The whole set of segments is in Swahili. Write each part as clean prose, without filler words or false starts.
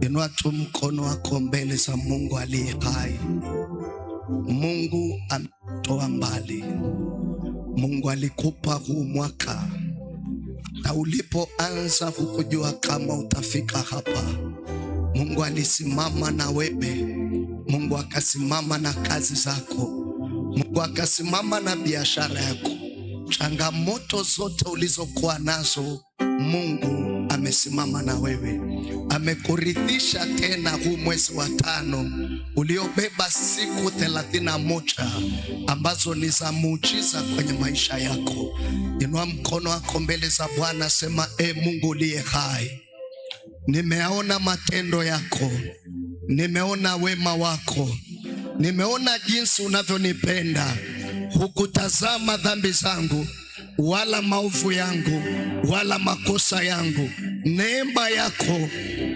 Inua tu mkono wako mbele za Mungu aliye hai. Mungu ametoa mbali. Mungu alikupa huu mwaka, na ulipoanza hukujua kama utafika hapa. Mungu alisimama na wewe. Mungu akasimama na kazi zako. Mungu akasimama na biashara yako. Changamoto zote ulizokuwa nazo, Mungu amesimama na wewe. Amekuridhisha tena huu mwezi wa 5 uliobeba siku 31 ambazo ni za muujiza kwenye maisha yako. Inua mkono wako mbele za Bwana, sema: Mungu uliye hai, nimeona matendo yako, nimeona wema wako, nimeona jinsi unavyonipenda. Hukutazama dhambi zangu wala maovu yangu wala makosa yangu. Neema yako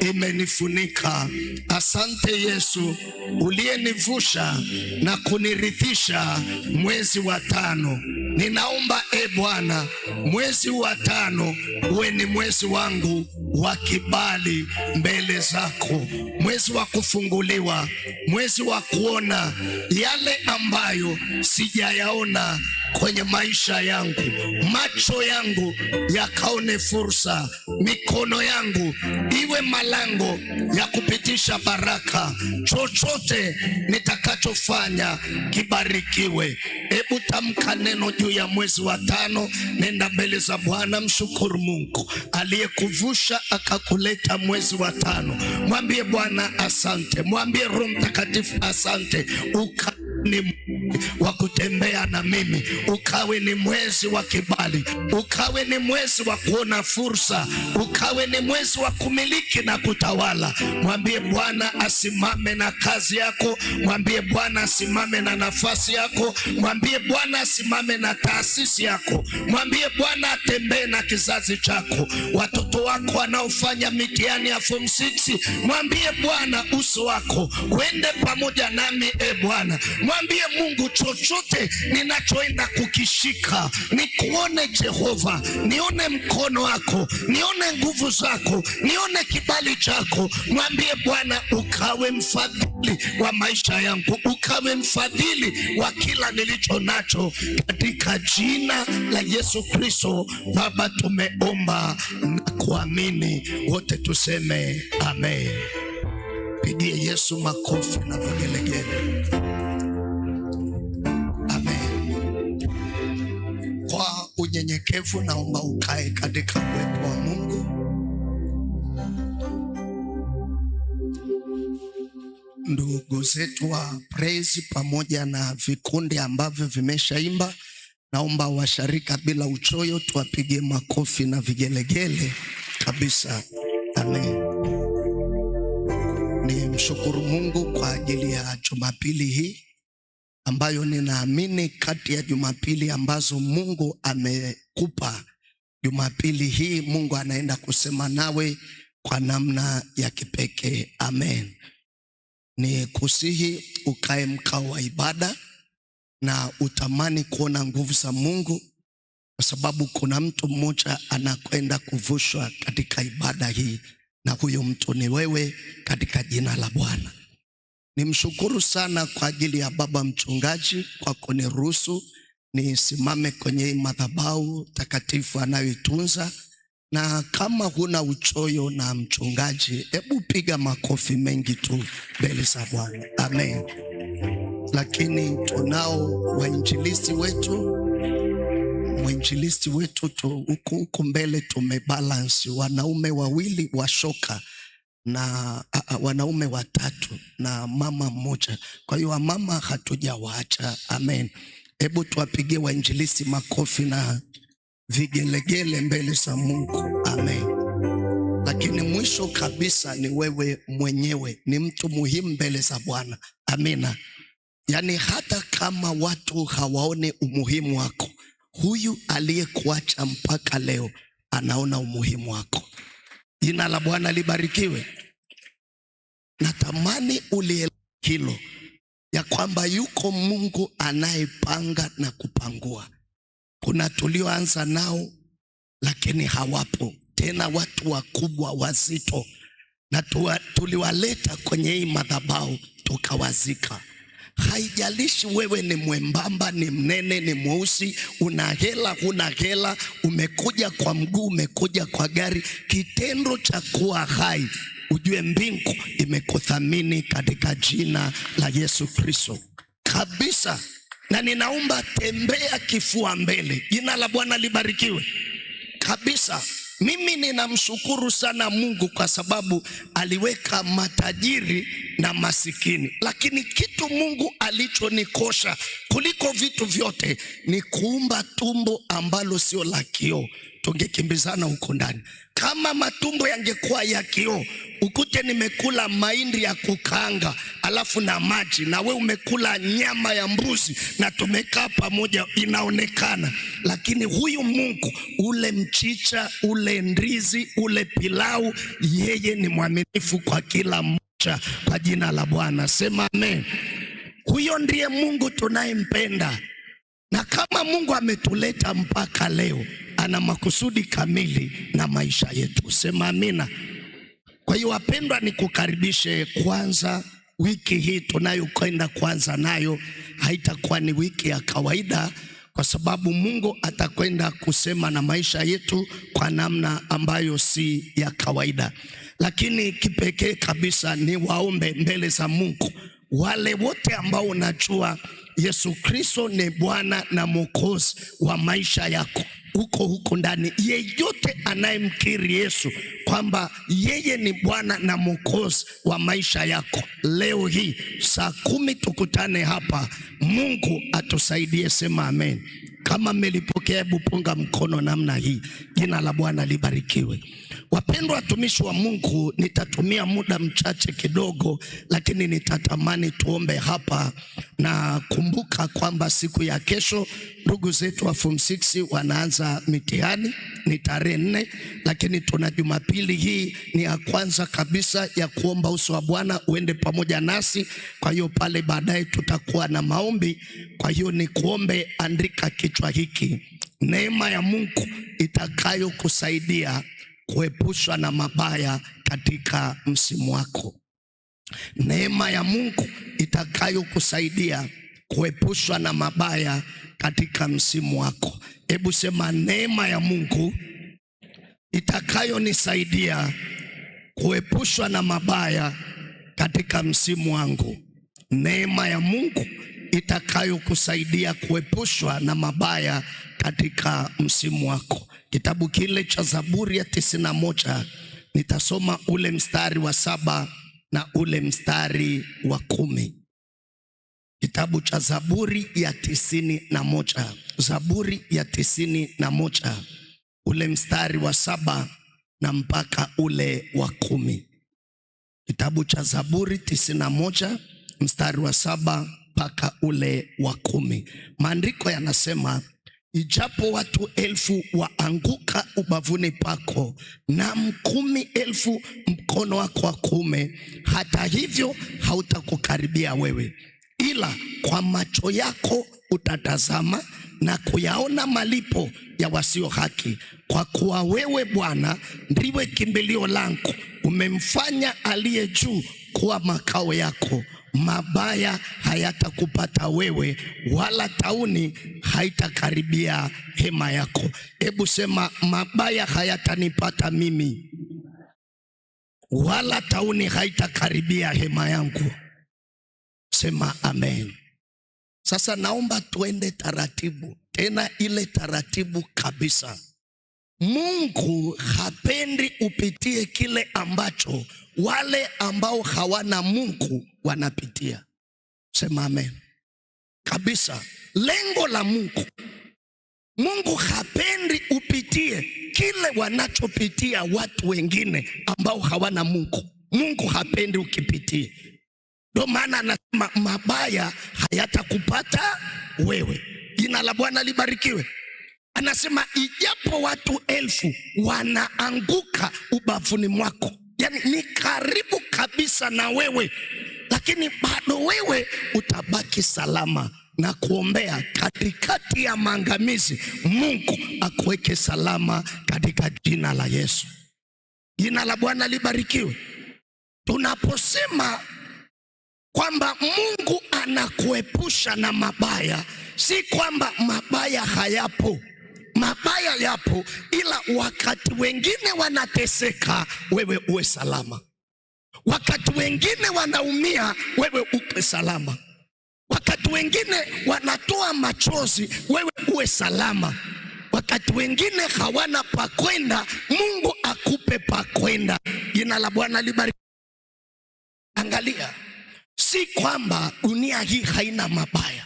imenifunika. Asante Yesu uliyenivusha na kunirithisha mwezi wa 5. Ninaomba Bwana, mwezi wa 5 uwe ni mwezi wangu wa kibali mbele zako, mwezi wa kufunguliwa, mwezi wa kuona yale ambayo sijayaona kwenye maisha yangu. Macho yangu yakaone fursa, mikono yangu iwe malango ya kupitisha baraka. Chochote nitakachofanya kibarikiwe. Hebu tamka neno juu ya mwezi wa 5. Nenda mbele za Bwana, mshukuru Mungu aliyekuvusha akakuleta mwezi wa 5. Mwambie Bwana asante, mwambie Roho Mtakatifu asante. Ni wa kutembea na mimi, ukawe ni mwezi wa kibali, ukawe ni mwezi wa kuona fursa, ukawe ni mwezi wa kumiliki na kutawala. Mwambie Bwana asimame na kazi yako, mwambie Bwana asimame na nafasi yako, mwambie Bwana asimame na taasisi yako, mwambie Bwana atembee na kizazi chako. Watoto wako wanaofanya mitihani ya form 6, mwambie Bwana uso wako uende pamoja nami. Bwana, mwambie Mungu, chochote ninachoenda kukishika nikuone Jehova, nione mkono wako, nione nguvu zako, nione kibali chako. Mwambie Bwana ukawe mfadhili wa maisha yangu, ukawe mfadhili wa kila nilicho nacho, katika jina la Yesu Kristo. Baba, tumeomba na kuamini, wote tuseme amen. Pigie Yesu makofi na vigelegele. Kwa unyenyekevu naomba ukae katika uwepo wa Mungu. Ndugu zetu wa praise pamoja na vikundi ambavyo vimeshaimba, naomba washarika bila uchoyo tuwapigie makofi na vigelegele kabisa. Amen. Ni mshukuru Mungu kwa ajili ya Jumapili hii ambayo ninaamini kati ya Jumapili ambazo Mungu amekupa, Jumapili hii Mungu anaenda kusema nawe kwa namna ya kipekee. Amen. Ni kusihi ukae mkao wa ibada na utamani kuona nguvu za Mungu, kwa sababu kuna mtu mmoja anakwenda kuvushwa katika ibada hii, na huyo mtu ni wewe, katika jina la Bwana. Nimshukuru sana kwa ajili ya baba mchungaji kwa kuniruhusu nisimame kwenye madhabahu takatifu anayoitunza. Na kama huna uchoyo na mchungaji, hebu piga makofi mengi tu mbele za Bwana. Amen. Lakini tunao wainjilisti wetu, mwinjilisti wetu huku mbele tumebalance, wanaume 2 washoka na wanaume 3 na mama 1. Kwa hiyo mama hatujawaacha. Amen. Hebu tuwapigie wainjilisti makofi na vigelegele mbele za Mungu. Amen. Lakini mwisho kabisa ni wewe mwenyewe, ni mtu muhimu mbele za Bwana. Amina. Yaani hata kama watu hawaone umuhimu wako, huyu aliyekuacha mpaka leo anaona umuhimu wako. Jina la Bwana libarikiwe. Natamani ulielewe hilo, ya kwamba yuko Mungu anayepanga na kupangua. Kuna tulioanza nao lakini hawapo tena, watu wakubwa wazito, na tuliwaleta kwenye hii madhabahu tukawazika. Haijalishi wewe ni mwembamba, ni mnene, ni mweusi, una hela, huna hela, umekuja kwa mguu, umekuja kwa gari, kitendo cha kuwa hai, ujue mbingu imekuthamini katika jina la Yesu Kristo kabisa. Na ninaomba tembea kifua mbele. Jina la Bwana libarikiwe kabisa. Mimi ninamshukuru sana Mungu kwa sababu aliweka matajiri na masikini, lakini kitu Mungu alichonikosha kuliko vitu vyote ni kuumba tumbo ambalo sio la kioo. Tungekimbizana huko ndani. Kama matumbo yangekuwa ya kioo, ukute nimekula mahindi ya kukaanga alafu na maji, na we umekula nyama ya mbuzi na tumekaa pamoja, inaonekana. Lakini huyu Mungu, ule mchicha, ule ndizi, ule pilau, yeye ni mwaminifu kwa kila mmoja, kwa jina la Bwana. Sema amen. Huyo ndiye Mungu tunayempenda. Na kama Mungu ametuleta mpaka leo, ana makusudi kamili na maisha yetu. Sema amina. Kwa hiyo wapendwa, nikukaribishe kwanza. Wiki hii tunayokwenda kwanza nayo haitakuwa ni wiki ya kawaida, kwa sababu Mungu atakwenda kusema na maisha yetu kwa namna ambayo si ya kawaida. Lakini kipekee kabisa ni waombe mbele za Mungu wale wote ambao unajua Yesu Kristo ni Bwana na Mwokozi wa maisha yako. Huko ndani, yeyote anayemkiri Yesu kwamba yeye ni Bwana na Mwokozi wa maisha yako, leo hii saa 10 tukutane hapa. Mungu atusaidie. Sema amen. Kama mmelipokea, hebu punga mkono namna hii. Jina la Bwana libarikiwe. Wapendwa watumishi wa Mungu, nitatumia muda mchache kidogo, lakini nitatamani tuombe hapa. Na kumbuka kwamba siku ya kesho ndugu zetu wa Form 6 wanaanza mitihani, ni tarehe 4, lakini tuna Jumapili hii ni ya kwanza kabisa ya kuomba uso wa Bwana uende pamoja nasi. Kwa hiyo pale baadaye tutakuwa na maombi. Kwa hiyo ni kuombe, andika kichwa hiki: neema ya Mungu itakayokusaidia kuepushwa na mabaya katika msimu wako. Neema ya Mungu itakayokusaidia kuepushwa na mabaya katika msimu wako. Hebu sema, neema ya Mungu itakayonisaidia kuepushwa na mabaya katika msimu wangu. Neema ya Mungu itakayokusaidia kuepushwa na mabaya katika msimu wako. Kitabu kile cha Zaburi ya 91, nitasoma ule mstari wa 7 na ule mstari wa 10. Kitabu cha Zaburi ya 91, Zaburi ya 91, ule mstari wa 7 na mpaka ule wa 10. Kitabu cha Zaburi 91 mstari wa 7 mpaka ule wa 10. Maandiko yanasema, ijapo watu 1000 waanguka ubavuni pako na 10,000 mkono wako wa kuume, hata hivyo hautakukaribia wewe, ila kwa macho yako utatazama na kuyaona malipo ya wasio haki. Kwa kuwa wewe Bwana ndiwe kimbilio langu, umemfanya aliye juu kuwa makao yako. Mabaya hayatakupata wewe, wala tauni haitakaribia hema yako. Hebu sema, mabaya hayatanipata mimi, wala tauni haitakaribia hema yangu. Sema amen. Sasa naomba tuende taratibu, tena ile taratibu kabisa. Mungu hapendi upitie kile ambacho wale ambao hawana Mungu wanapitia. Sema amen kabisa. Lengo la Mungu hapendi upitie kile wanachopitia watu wengine ambao hawana Mungu. Mungu hapendi ukipitie. Ndio maana anasema mabaya hayatakupata wewe. Jina la Bwana libarikiwe. Anasema ijapo watu 1000 wanaanguka ubavuni mwako, yani ni karibu kabisa na wewe, lakini bado wewe utabaki salama. Na kuombea katikati ya maangamizi, Mungu akuweke salama katika jina la Yesu. Jina la Bwana libarikiwe. Tunaposema kwamba Mungu anakuepusha na mabaya, si kwamba mabaya hayapo. Mabaya yapo, ila wakati wengine wanateseka, wewe uwe salama. Wakati wengine wanaumia, wewe uwe salama. Wakati wengine wanatoa machozi, wewe uwe salama. Wakati wengine hawana pa kwenda, Mungu akupe pa kwenda. Jina la Bwana libarikiwe. Angalia, si kwamba dunia hii haina mabaya.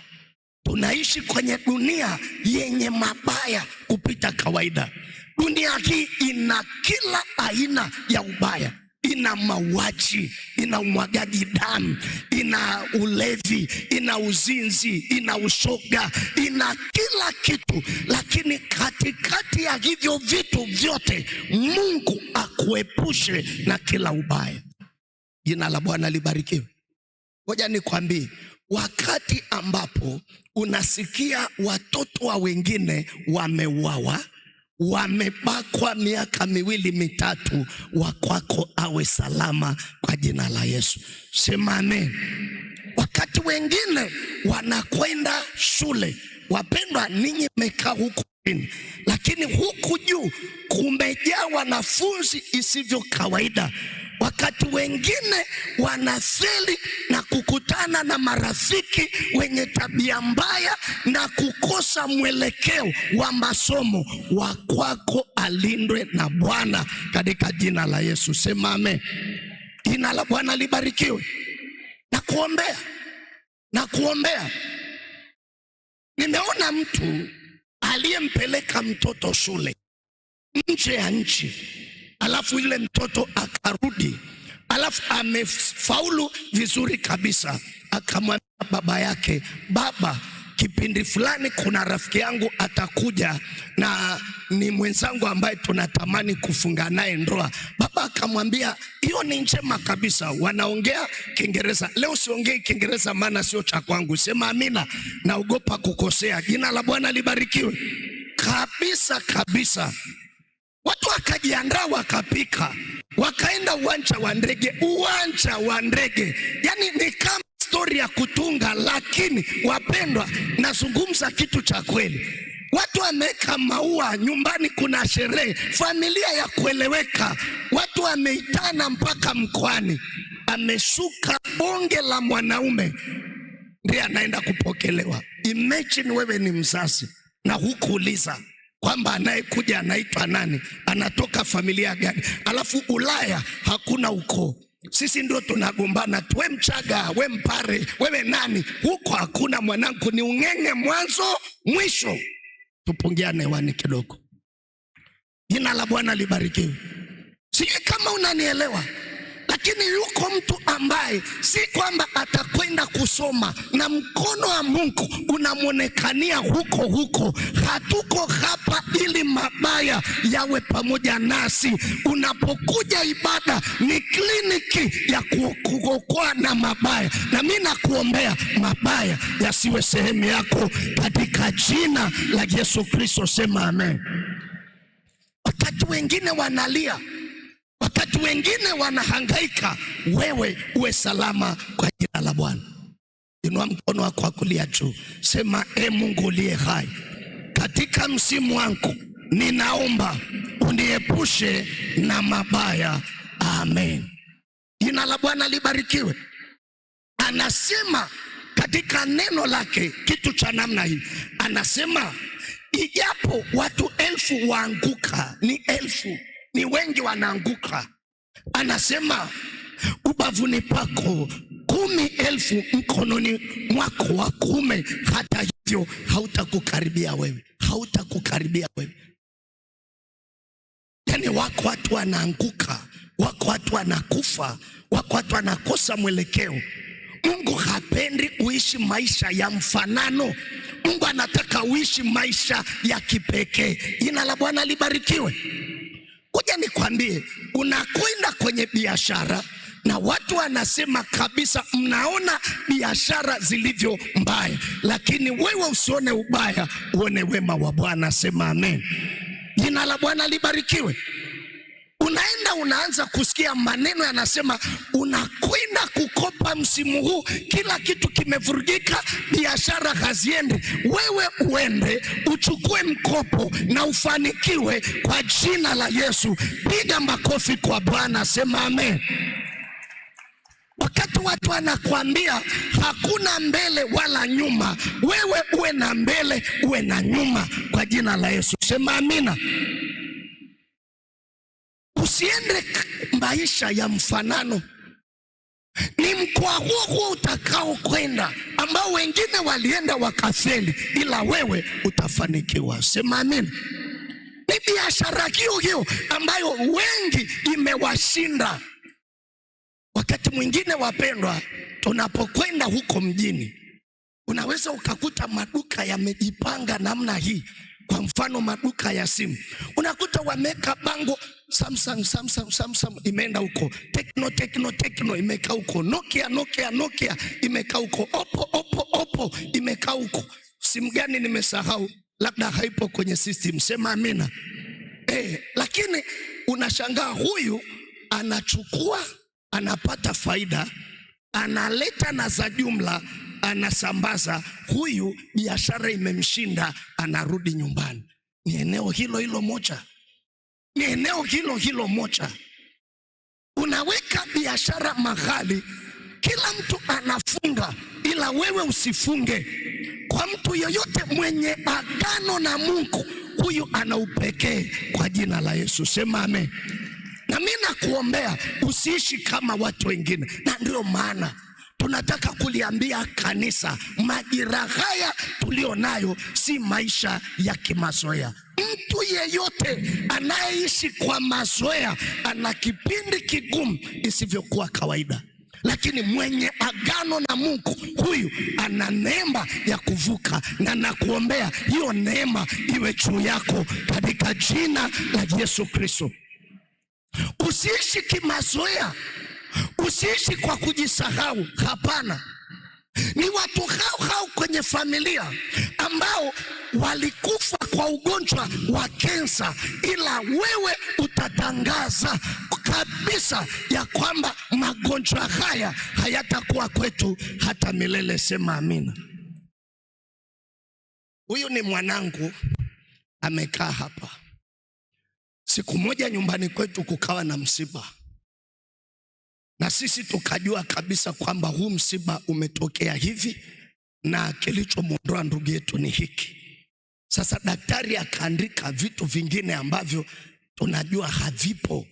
Tunaishi kwenye dunia yenye mabaya kupita kawaida. Dunia hii ina kila aina ya ubaya. Ina mauaji, ina umwagaji damu, ina ulevi, ina uzinzi, ina ushoga, ina kila kitu. Lakini katikati ya hivyo vitu vyote, Mungu akuepushe na kila ubaya. Jina la Bwana libarikiwe. Ngoja nikwambie, wakati ambapo unasikia watoto wa wengine wameuawa, wamebakwa miaka 2 mitatu, wa kwako awe salama kwa jina la Yesu. Sema amen. Wakati wengine wanakwenda shule, wapendwa, ninyi mmekaa huku chini, lakini huku juu kumejaa wanafunzi isivyo kawaida. Wakati wengine wanafeli na kukutana na marafiki wenye tabia mbaya na kukosa mwelekeo wa masomo, wa kwako alindwe na Bwana katika jina la Yesu. Sema amen. Jina la Bwana libarikiwe. Na kuombea. Nimeona mtu aliyempeleka mtoto shule nje ya nchi, alafu ile mtoto akarudi, alafu amefaulu vizuri kabisa. Akamwambia baba yake, baba, kipindi fulani kuna rafiki yangu atakuja na ni mwenzangu ambaye tunatamani kufunga naye ndoa. Baba akamwambia, hiyo ni njema kabisa, wanaongea Kiingereza. Leo siongei Kiingereza maana sio cha kwangu. Sema amina, naogopa kukosea. Jina la Bwana libarikiwe. Kabisa. Watu wakajiandaa, wakapika, wakaenda uwanja wa ndege. Yani ni kama story ya kutunga, lakini wapendwa, nazungumza kitu cha kweli. Watu wameka maua, nyumbani kuna sherehe, familia ya kueleweka. Watu wameitana mpaka mkoani. Ameshuka bonge la mwanaume, ndiye anaenda kupokelewa. Imagine wewe ni mzazi na hukuuliza kwamba anayekuja anaitwa nani, anatoka familia gani, alafu Ulaya hakuna ukoo. Sisi ndio tunagombana, we Mchaga, we Mpare, wewe nani, huko hakuna. Mwanangu, ni ung'enge mwanzo mwisho. Tupungiane wani kidogo. Jina la Bwana libarikiwe. Sijui kama unanielewa, lakini yuko mtu ambaye si kwamba atakwenda kusoma na mkono wa Mungu unamwonekania huko. Hatuko hapa ili mabaya yawe pamoja nasi. Unapokuja ibada ni kliniki ya kuokoa na mabaya, na mimi nakuombea mabaya yasiwe sehemu yako katika jina la Yesu Kristo. Sema amen. Wakati wengine wanalia, wakati wengine wanahangaika, wewe uwe salama kwa jina la Bwana. Inua mkono wako wa kulia juu, sema, Mungu uliye hai, katika msimu wangu ninaomba uniepushe na mabaya. Amen. Jina la Bwana libarikiwe. Anasema katika neno lake kitu cha namna hii, anasema ijapo watu 1000 waanguka, ni wengi wanaanguka, anasema ubavuni pako 10,000 mkononi mwako wa kuume, hata hivyo hautakukaribia wewe. Yani wako watu wanaanguka, wako watu wanakufa, wako watu wanakosa mwelekeo. Mungu hapendi uishi maisha ya mfanano. Mungu anataka uishi maisha ya kipekee. Jina la Bwana libarikiwe. Kuja nikwambie, unakwenda kwenye biashara na watu wanasema kabisa, mnaona biashara zilivyo mbaya, lakini wewe usione ubaya, uone wema wa Bwana. Sema amen. Jina la Bwana libarikiwe. Unaenda unaanza kusikia maneno yanasema unakwenda kukopa msimu huu, kila kitu kimevurugika, biashara haziendi. Wewe uende uchukue mkopo na ufanikiwe kwa jina la Yesu. Piga makofi kwa Bwana, sema amen. Wakati watu wanakuambia hakuna mbele wala nyuma, wewe uwe na mbele uwe na nyuma kwa jina la Yesu, sema amina. Usiende maisha ya mfanano. Ni mkoa huo utakao kwenda, ambao wengine walienda wakafeli, ila wewe utafanikiwa, sema amina. Ni biashara hiyo ambayo wengi imewashinda. Wakati mwingine wapendwa, tunapokwenda huko mjini, unaweza ukakuta maduka yamejipanga namna hii. Kwa mfano maduka ya simu, unakuta wameka bango Samsung imeenda huko, Tecno imekaa huko, Nokia imekaa huko, Oppo imekaa huko. Simu gani nimesahau, labda haipo kwenye system, sema amina. Lakini unashangaa huyu anachukua, anapata faida, analeta na za jumla, anasambaza. Huyu biashara imemshinda, anarudi nyumbani. Ni eneo hilo moja. Ni eneo hilo moja. Unaweka biashara mahali kila mtu anafunga, ila wewe usifunge. Kwa mtu yoyote mwenye agano na Mungu, huyu ana upekee kwa jina la Yesu, sema amen. Na mimi nakuombea usiishi kama watu wengine, na ndio maana tunataka kuliambia kanisa, majira haya tulio nayo si maisha ya kimazoea. Mtu yeyote anayeishi kwa mazoea ana kipindi kigumu isivyokuwa kawaida, lakini mwenye agano na Mungu, huyu ana neema ya kuvuka, na nakuombea hiyo neema iwe juu yako katika jina la Yesu Kristo. Usiishi kimazoea, usiishi kwa kujisahau, hapana. Ni watu hao kwenye familia ambao walikufa kwa ugonjwa wa kansa, ila wewe utatangaza kabisa ya kwamba magonjwa haya hayatakuwa kwetu hata milele, sema amina. Huyu ni mwanangu amekaa hapa. Siku moja nyumbani kwetu kukawa na msiba, na sisi tukajua kabisa kwamba huu msiba umetokea hivi na kilichomwondoa ndugu yetu ni hiki. Sasa daktari akaandika vitu vingine ambavyo tunajua havipo.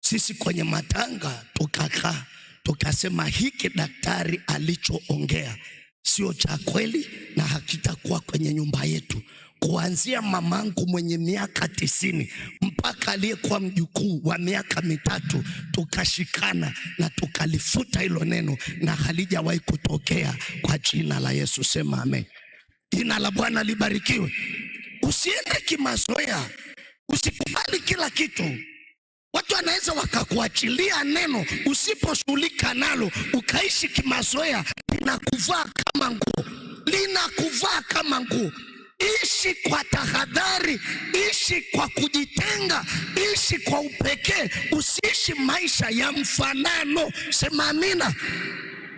Sisi kwenye matanga tukakaa tukasema hiki daktari alichoongea sio cha kweli na hakitakuwa kwenye nyumba yetu. Kuanzia mamangu mwenye miaka 90 mpaka aliyekuwa mjukuu wa miaka 3 tukashikana na tukalifuta hilo neno, na halijawahi kutokea kwa jina la Yesu, sema amen. Jina la Bwana libarikiwe. Usiende kimazoea, usikubali kila kitu. Watu wanaweza wakakuachilia neno, usiposhughulika nalo ukaishi kimazoea, linakuvaa kama nguo. Ishi kwa tahadhari, ishi kwa kujitenga, ishi kwa upekee, usiishi maisha ya mfanano, sema amina.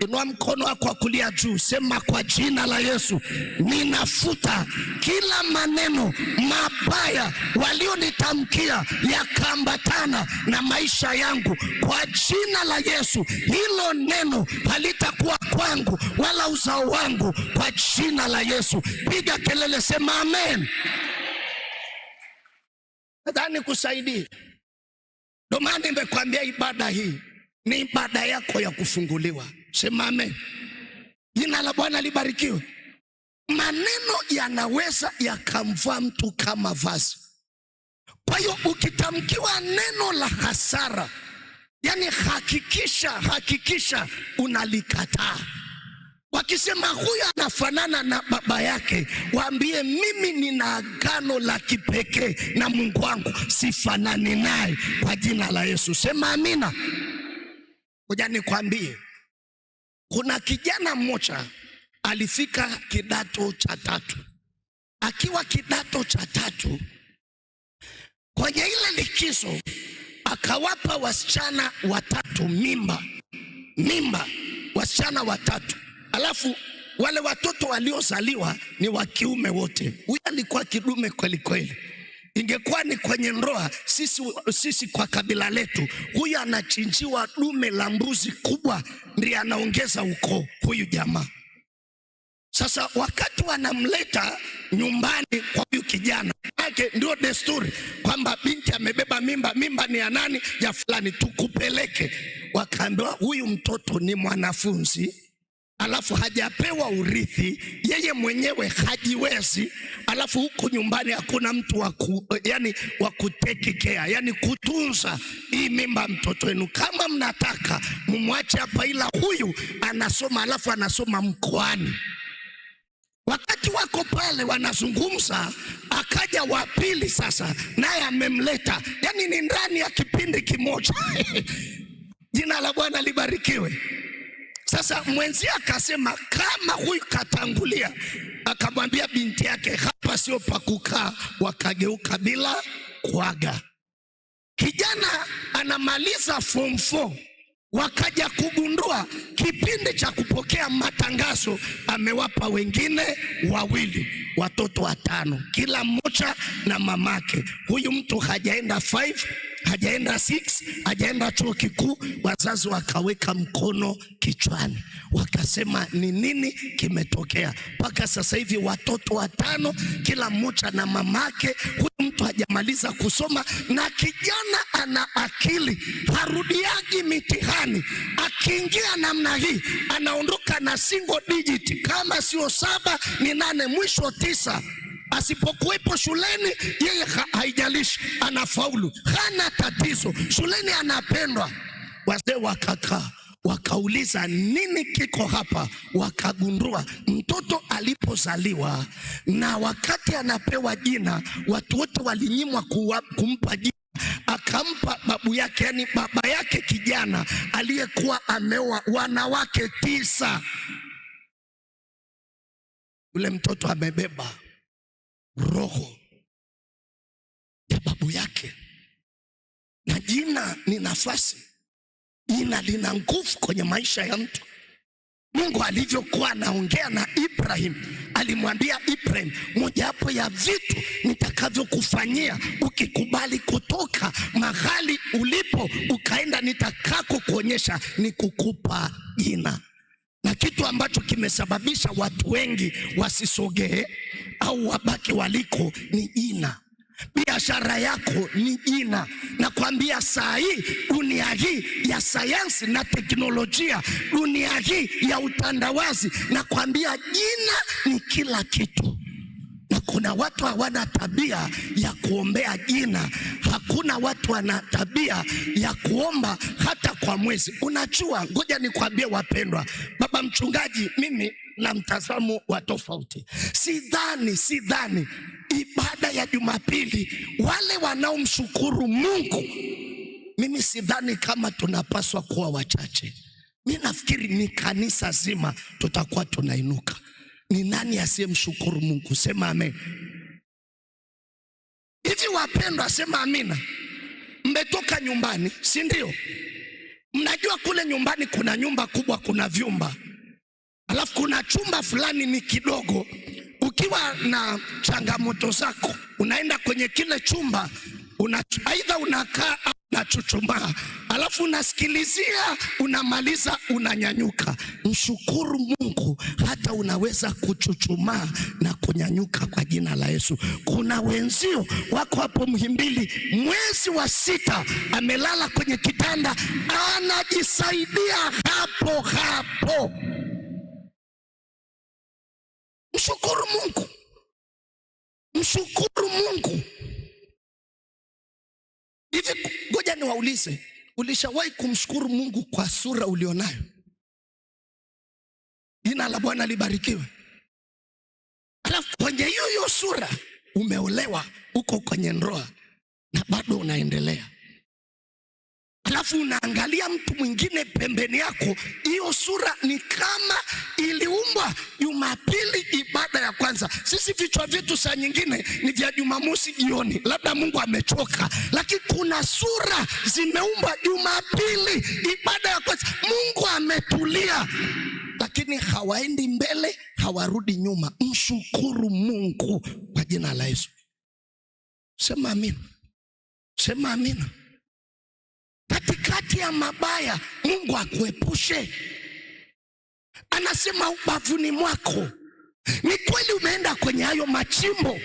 Inua mkono wako wa kulia juu, sema kwa jina la Yesu, ninafuta kila maneno mabaya walionitamkia yakaambatana na maisha yangu kwa jina la Yesu. Hilo neno halitakuwa kwangu wala uzao wangu kwa jina la Yesu. Piga kelele, sema amen. Nadhani kusaidie. Ndio maana nimekwambia ibada hii ni ibada yako ya kufunguliwa, sema amen. Jina la Bwana libarikiwe. Maneno yanaweza yakamvaa mtu kama vazi. Kwa hiyo ukitamkiwa neno la hasara, yani hakikisha unalikataa. Wakisema huyu anafanana na baba yake, waambie mimi nina agano la kipekee na Mungu wangu, sifanani naye kwa jina la Yesu, sema amina. Ngoja nikwambie, kuna kijana mmoja alifika kidato cha 3. Akiwa kidato cha 3, kwenye ile likizo akawapa wasichana 3 mimba wasichana 3. Alafu wale watoto waliozaliwa ni wa kiume wote. Huyu alikuwa kidume kweli kweli. Ingekuwa ni kwenye ndoa, sisi kwa kabila letu, huyu anachinjiwa dume la mbuzi kubwa, ndiye anaongeza ukoo huyu jamaa. Sasa wakati wanamleta nyumbani kwa huyu kijana yake, ndio desturi kwamba binti amebeba mimba ni ya nani? Ya fulani, tukupeleke. Wakaambiwa huyu mtoto ni mwanafunzi, alafu hajapewa urithi, yeye mwenyewe hajiwezi, alafu huku nyumbani hakuna mtu wa kutake care, yani kutunza hii mimba mtoto wenu. Kama mnataka mumwache hapa, ila huyu anasoma, alafu anasoma mkoani. Wakati wako pale wanazungumza, akaja wa pili sasa, naye amemleta, yani ni ndani ya kipindi kimoja. Jina la Bwana libarikiwe. Sasa mwenzi akasema kama huyu katangulia, akamwambia binti yake hapa sio pa kukaa, wakageuka bila kuaga. Kijana anamaliza form 4, wakaja kugundua kipindi cha kupokea matangazo amewapa wengine 2 watoto 5, kila mmoja na mamake. Huyu mtu hajaenda 5, hajaenda 6, hajaenda chuo kikuu. Wazazi wakaweka mkono kichwani, wakasema ni nini kimetokea? Mpaka sasa hivi watoto 5, kila mmoja na mamake. Huyu mtu hajamaliza kusoma, na kijana ana akili, harudiaji mitihani. Akiingia namna hii anaondoka na single digit, kama sio 7 ni 8, mwisho 9. Asipokuwepo shuleni yeye haijalishi, anafaulu, hana tatizo, shuleni anapendwa. Wazee wakakaa wakauliza nini kiko hapa, wakagundua mtoto alipozaliwa na wakati anapewa jina, watu wote walinyimwa kumpa jina, akampa babu yake, yani baba yake kijana aliyekuwa ameoa wanawake 9. Ule mtoto amebeba roho ya babu yake, na jina ni nafasi, jina lina nguvu kwenye maisha ya mtu. Mungu alivyokuwa anaongea na Ibrahim, alimwambia Ibrahim, mojawapo ya vitu nitakavyokufanyia ukikubali kutoka mahali ulipo ukaenda nitakako kuonyesha ni kukupa jina. Na kitu ambacho kimesababisha watu wengi wasisogee au wabaki waliko ni jina. Biashara yako ni jina. Nakwambia saa hii, dunia hii ya sayansi na teknolojia, dunia hii ya utandawazi, nakwambia jina ni kila kitu. Na kuna watu hawana tabia ya kuombea jina. Hakuna watu wana tabia ya kuomba hata kwa mwezi. Unajua, ngoja nikwambie wapendwa, baba mchungaji, mimi na mtazamo wa tofauti. Sidhani ibada ya Jumapili wale wanaomshukuru Mungu, mimi sidhani kama tunapaswa kuwa wachache. Mimi nafikiri ni kanisa zima tutakuwa tunainuka. Ni nani asiyemshukuru Mungu? Sema amen. Hivi wapendwa, sema amina. Mmetoka nyumbani, si ndio? Mnajua kule nyumbani kuna nyumba kubwa, kuna vyumba, alafu kuna chumba fulani ni kidogo. Ukiwa na changamoto zako, unaenda kwenye kile chumba, aidha unakaa au unachuchumaa, alafu unasikilizia, unamaliza, unanyanyuka. Mshukuru Mungu, hata unaweza kuchuchumaa na kunyanyuka kwa jina la Yesu. Kuna wenzio wako hapo Muhimbili, mwezi wa 6 amelala kwenye kitanda, anajisaidia hapo. Mshukuru Mungu, mshukuru Mungu. Hivi ngoja niwaulize, ulishawahi kumshukuru Mungu kwa sura ulionayo? Jina la Bwana libarikiwe. Alafu kwenye hiyo sura umeolewa, uko kwenye ndoa na bado unaendelea. Alafu unaangalia mtu mwingine pembeni yako, hiyo sura ni kama iliumbwa Jumapili ibada ya kwanza. kwanza. Sisi vichwa vyetu saa nyingine ni vya Jumamosi jioni, labda Mungu amechoka, lakini kuna sura zimeumbwa Jumapili, ibada ya kwanza, Mungu ametulia, lakini hawaendi mbele, hawarudi nyuma. Mshukuru Mungu kwa jina la Yesu. Sema amina. Sema amina. Katikati ya mabaya Mungu akuepushe. Anasema ubavuni mwako. Ni kweli umeenda kwenye hayo machimbo,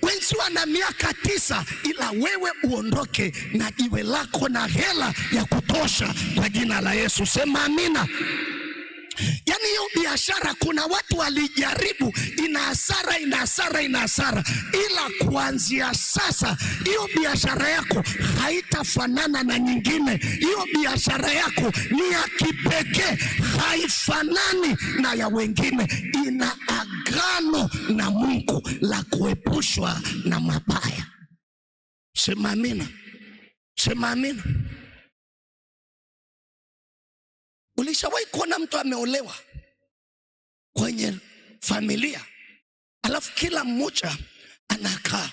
wenzi wana miaka 9, ila wewe uondoke na jiwe lako na hela ya kutosha kwa jina la Yesu. Sema amina. Yani hiyo biashara kuna watu walijaribu, ina hasara, ila kuanzia sasa hiyo biashara yako haitafanana na nyingine. Hiyo biashara yako ni ya kipekee, haifanani na ya wengine. Ina agano na Mungu la kuepushwa na mabaya. Sema amina. Sema amina. Ulishawahi kuona mtu ameolewa kwenye familia, alafu kila mmoja anakaa,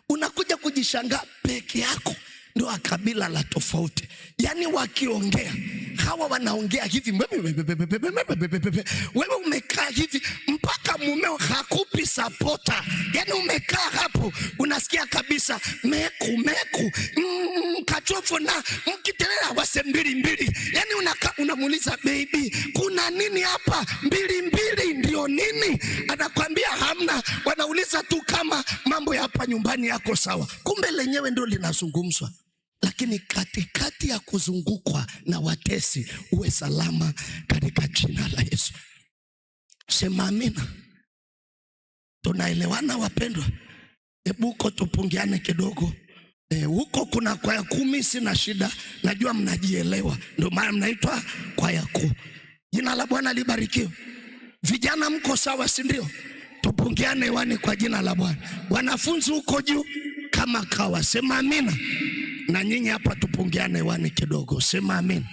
unakuja kujishangaa peke yako ndio akabila la tofauti. Yani wakiongea, hawa wanaongea hivi, wewe umekaa hivi mpaka mumeo hakupi sapota. Yani umekaa hapo unasikia kabisa meku kachofu na mkitelea wase mbili. Yani unamuuliza baby, kuna nini hapa? Mbili ndio nini? Anakwambia hamna. Wanauliza tu kama mambo ya hapa nyumbani yako sawa, kumbe lenyewe ndio linazungumzwa. Lakini katikati ya kuzungukwa na watesi, uwe salama katika jina la Yesu. Sema amina. Tunaelewana wapendwa? Ebuko tupungiane kidogo. Huko kuna kwaya 10, sina shida, najua mnajielewa, ndio maana mnaitwa kwaya kuu. Jina la Bwana libarikiwe. Vijana mko sawa, si ndio? Tupungiane hewani kwa jina la Bwana. Wanafunzi huko juu kama kawa, sema amina. Na nyinyi hapa tupungiane hewani kidogo, sema amina.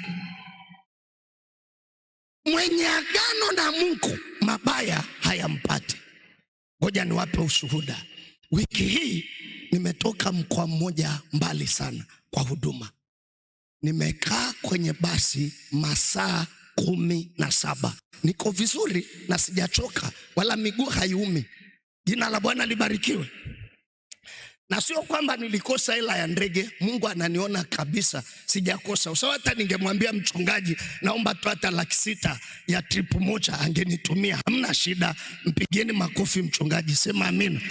Mwenye agano na Mungu mabaya hayampati. Ngoja niwape ushuhuda. Wiki hii nimetoka mkoa mmoja mbali sana kwa huduma. Nimekaa kwenye basi masaa 17. Niko vizuri na sijachoka wala miguu haiumi. Jina la Bwana libarikiwe. Na sio kwamba nilikosa hela ya ndege, Mungu ananiona kabisa sijakosa. Usawa hata ningemwambia mchungaji naomba tu hata 600 ya trip moja angenitumia, hamna shida. Mpigieni makofi mchungaji, sema amina.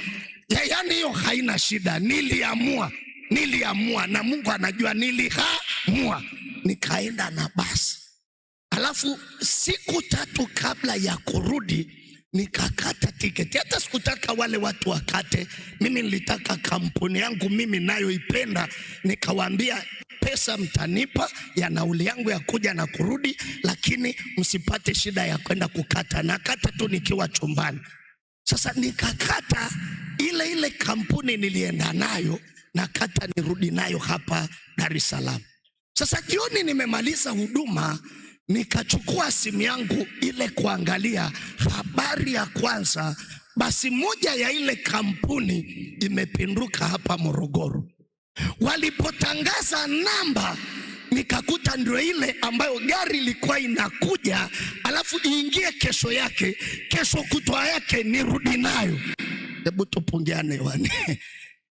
Yani hiyo haina shida. Niliamua na Mungu anajua niliamua. Nikaenda na basi. Alafu siku 3 kabla ya kurudi nikakata tiketi. Hata sikutaka wale watu wakate, mimi nilitaka kampuni yangu mimi nayoipenda. Nikawaambia pesa mtanipa ya nauli yangu ya kuja na kurudi, lakini msipate shida ya kwenda kukata. Nakata tu nikiwa chumbani. Sasa nikakata ile kampuni nilienda nayo, nakata nirudi nayo hapa Dar es Salaam. Sasa jioni nimemaliza huduma, nikachukua simu yangu ile kuangalia habari ya kwanza, basi moja ya ile kampuni imepinduka hapa Morogoro. Walipotangaza namba nikakuta ndio ile ambayo gari ilikuwa inakuja, alafu iingie kesho yake, kesho kutwa yake nirudi nayo. Hebu tupungiane wani.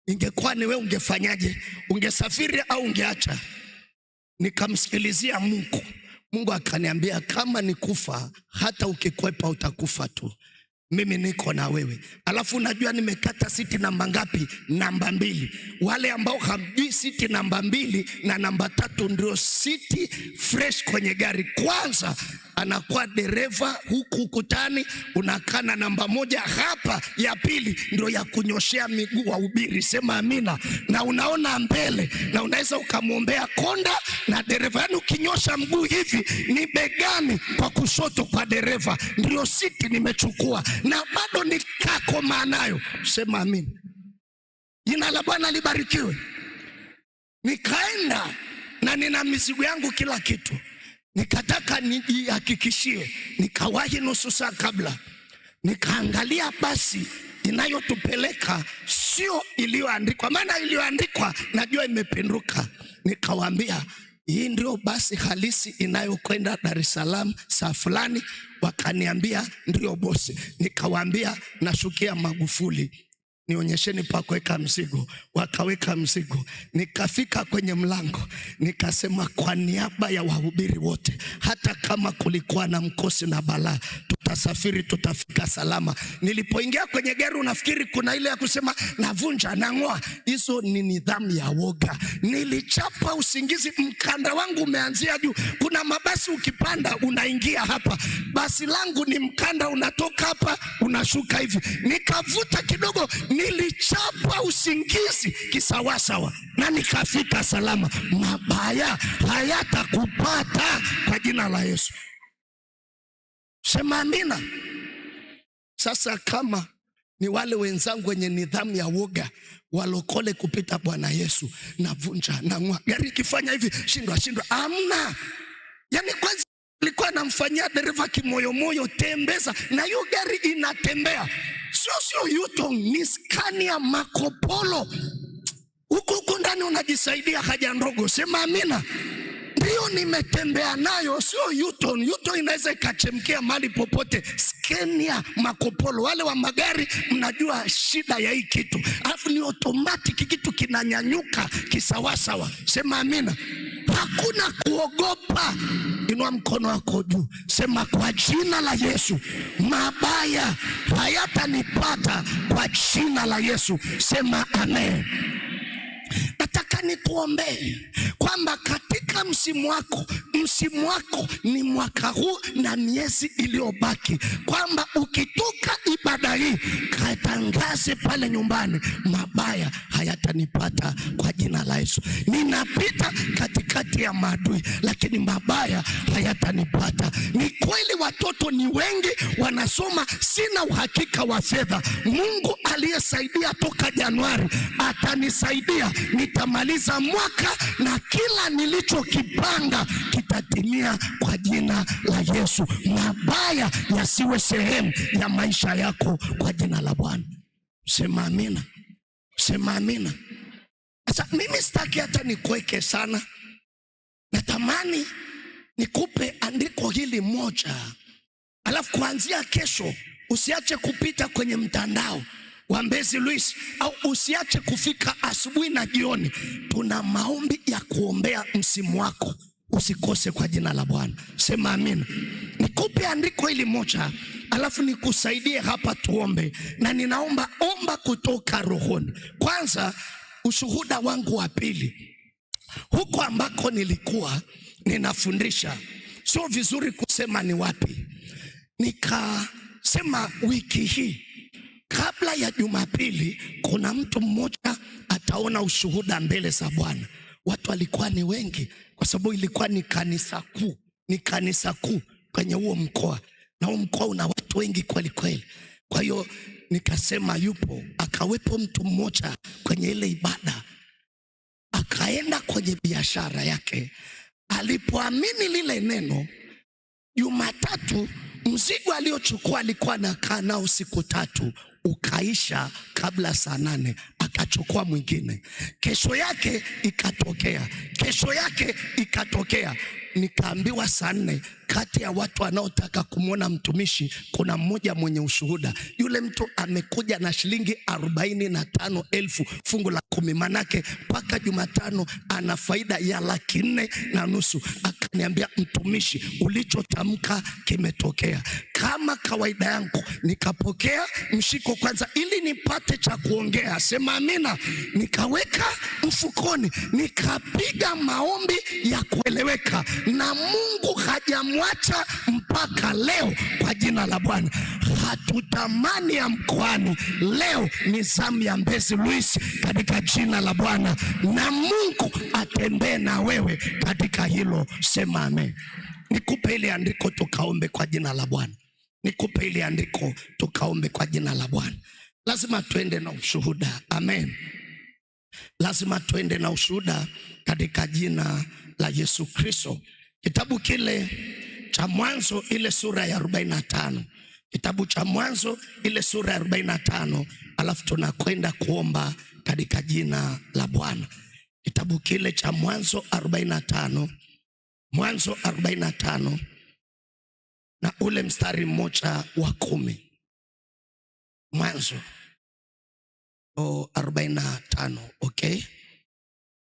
Ingekuwa ni wewe ungefanyaje? Ungesafiri au ungeacha? Nikamsikilizia Mungu. Mungu akaniambia kama ni kufa, hata ukikwepa utakufa tu. Mimi niko na wewe. Alafu unajua nimekata siti namba ngapi? Namba 2. Wale ambao hamjui siti namba 2 na namba 3 ndio siti fresh kwenye gari. Kwanza anakuwa dereva huku ukutani, unakana namba 1 hapa, ya pili ndio ya kunyoshea miguu wa ubiri, sema amina. Na unaona mbele na unaweza ukamwombea konda na dereva. Yani ukinyosha mguu hivi ni begani kwa kushoto kwa dereva. Ndio siti nimechukua na bado nikakoma nayo, sema amina. Jina la Bwana libarikiwe. Nikaenda na nina mizigo yangu kila kitu. Nikataka nijihakikishie, nikawahi nusu saa kabla. nikaangalia basi inayotupeleka sio iliyoandikwa, maana iliyoandikwa najua imepinduka. Nikawaambia hii ndio basi halisi inayokwenda Dar es Salaam saa fulani. Wakaniambia ndio bosi. Nikawaambia nashukia Magufuli, nionyesheni pa kuweka mzigo. Wakaweka mzigo. Nikafika kwenye mlango, nikasema kwa niaba ya wahubiri wote, hata kama kulikuwa na mkosi na balaa, tutasafiri, tutafika salama. Nilipoingia kwenye gari, unafikiri kuna ile ya kusema navunja nang'oa? Hizo ni nidhamu ya woga. Nilichapa usingizi, mkanda wangu umeanzia juu. Kuna mabasi ukipanda unaingia hapa, basi langu ni mkanda unatoka hapa unashuka hivi. Nikavuta kidogo, nilichapa usingizi kisawasawa na nikafika salama. Mabaya hayatakupata kwa jina la Yesu. Sema amina. Sasa kama ni wale wenzangu wenye nidhamu ya woga, walokole kupita Bwana Yesu, navunja nang'oa, gari kifanya hivi shindwa, amna. Yani kwanza nilikuwa namfanyia dereva kimoyomoyo, tembeza, na hiyo gari inatembea. Sio U-turn, ni Scania Marco Polo. Huku ndani unajisaidia haja ndogo. Sema amina. Ndio nimetembea nayo, sio U-turn. U-turn inaweza ikachemkia mahali popote. Scania Marco Polo, wale wa magari mnajua shida ya hii kitu. Alafu ni automatic, kitu kinanyanyuka kisawasawa. Sema amina. Hakuna kuogopa. Inua mkono wako juu, sema kwa jina la Yesu mabaya hayatanipata kwa jina la Yesu. Sema amen. Nataka nikuombee kwamba katika msimu wako ni mwaka huu na miezi iliyobaki, kwamba ukitoka ibada hii katangaze pale nyumbani, mabaya hayatanipata kwa jina la Yesu. Ninapita katikati ya maadui, lakini mabaya hayatanipata. Ni kweli watoto ni wengi wanasoma, sina uhakika wa fedha. Mungu aliyesaidia toka Januari atanisaidia. Nitamaliza mwaka na kila nilichokipanga kitatimia kwa jina la Yesu. Mabaya yasiwe sehemu ya maisha yako kwa jina la Bwana. Sema amina. Sema amina. Sasa mimi sitaki hata nikuweke sana. Natamani nikupe andiko hili moja, alafu kuanzia kesho usiache kupita kwenye mtandao wa Mbezi Luis, au usiache kufika asubuhi na jioni. Tuna maombi ya kuombea msimu wako, usikose kwa jina la Bwana. Sema amina. Nikupe andiko hili moja, alafu nikusaidie hapa tuombe, na ninaomba kutoka rohoni. Kwanza, ushuhuda wangu wa pili, huko ambako nilikuwa ninafundisha, sio vizuri kusema ni wapi. Nikasema wiki hii kabla ya Jumapili kuna mtu mmoja ataona ushuhuda mbele za Bwana. Watu walikuwa ni wengi kwa sababu ilikuwa ni kanisa kuu kwenye huo mkoa, na huo mkoa una watu wengi kweli kweli. Kwa hiyo nikasema akawepo mtu mmoja kwenye ile ibada, akaenda kwenye biashara yake. Alipoamini lile neno, Jumatatu mzigo aliochukua alikuwa anakaa nao siku 3, ukaisha kabla saa 8, akachukua mwingine. Kesho yake ikatokea. Nikaambiwa saa 4, kati ya watu wanaotaka kumwona mtumishi kuna mmoja mwenye ushuhuda. Yule mtu amekuja na shilingi 45,000 fungu la 10, manake mpaka Jumatano ana faida ya 4,500,000. Akaniambia, mtumishi, ulichotamka kimetokea. Kama kawaida yangu nikapokea mshiko kwanza ili nipate cha kuongea. Sema amina. Nikaweka mfukoni, nikapiga maombi ya kueleweka, na Mungu hajamwacha mpaka leo kwa jina la Bwana. Hatutamani ya mkoani, leo ni zamu ya Mbezi Luis katika jina la Bwana, na Mungu atembee na wewe katika hilo. Sema amen. Nikupe ile andiko tukaombe kwa jina la Bwana. Nikupe ile andiko tukaombe kwa jina la Bwana. Lazima tuende na ushuhuda. Amen. Lazima tuende na ushuhuda katika jina la Yesu Kristo. Kitabu kile cha Mwanzo ile sura ya 45. Kitabu cha Mwanzo ile sura 45, alafu tunakwenda kuomba katika jina la Bwana. Kitabu kile cha Mwanzo 45, Mwanzo 45 na ule mstari mmoja wa 10. Mwanzo 45, okay?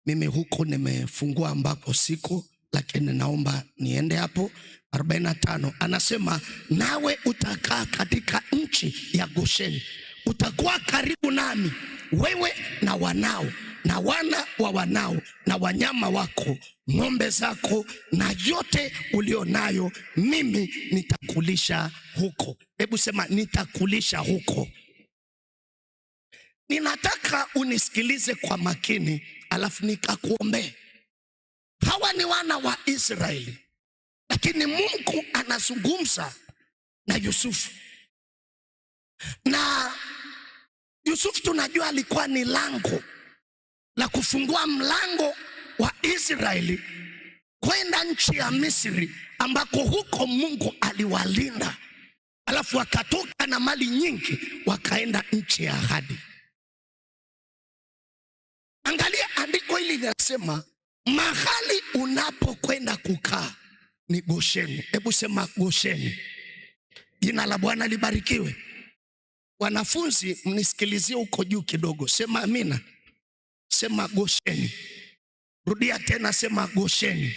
Mimi huko nimefungua ambako siko, lakini naomba niende hapo. 45 anasema, nawe utakaa katika nchi ya Gosheni, utakuwa karibu nami, wewe na wanao na wana wa wanao na wanyama wako, ng'ombe zako na yote ulionayo, mimi nitakulisha huko. Hebu sema, nitakulisha huko. Ninataka unisikilize kwa makini, alafu nikakuombee. Hawa ni wana wa Israeli, lakini Mungu anazungumza na Yusufu. Na Yusufu tunajua alikuwa ni lango la kufungua mlango wa Israeli kwenda nchi ya Misri, ambako huko Mungu aliwalinda, alafu wakatoka na mali nyingi wakaenda nchi ya ahadi. Angalia andiko hili linasema, mahali unapokwenda kukaa ni Gosheni. Hebu sema Gosheni. Jina la Bwana libarikiwe. Wanafunzi mnisikilizie huko juu kidogo, sema amina. Sema Gosheni. Rudia tena, sema Gosheni.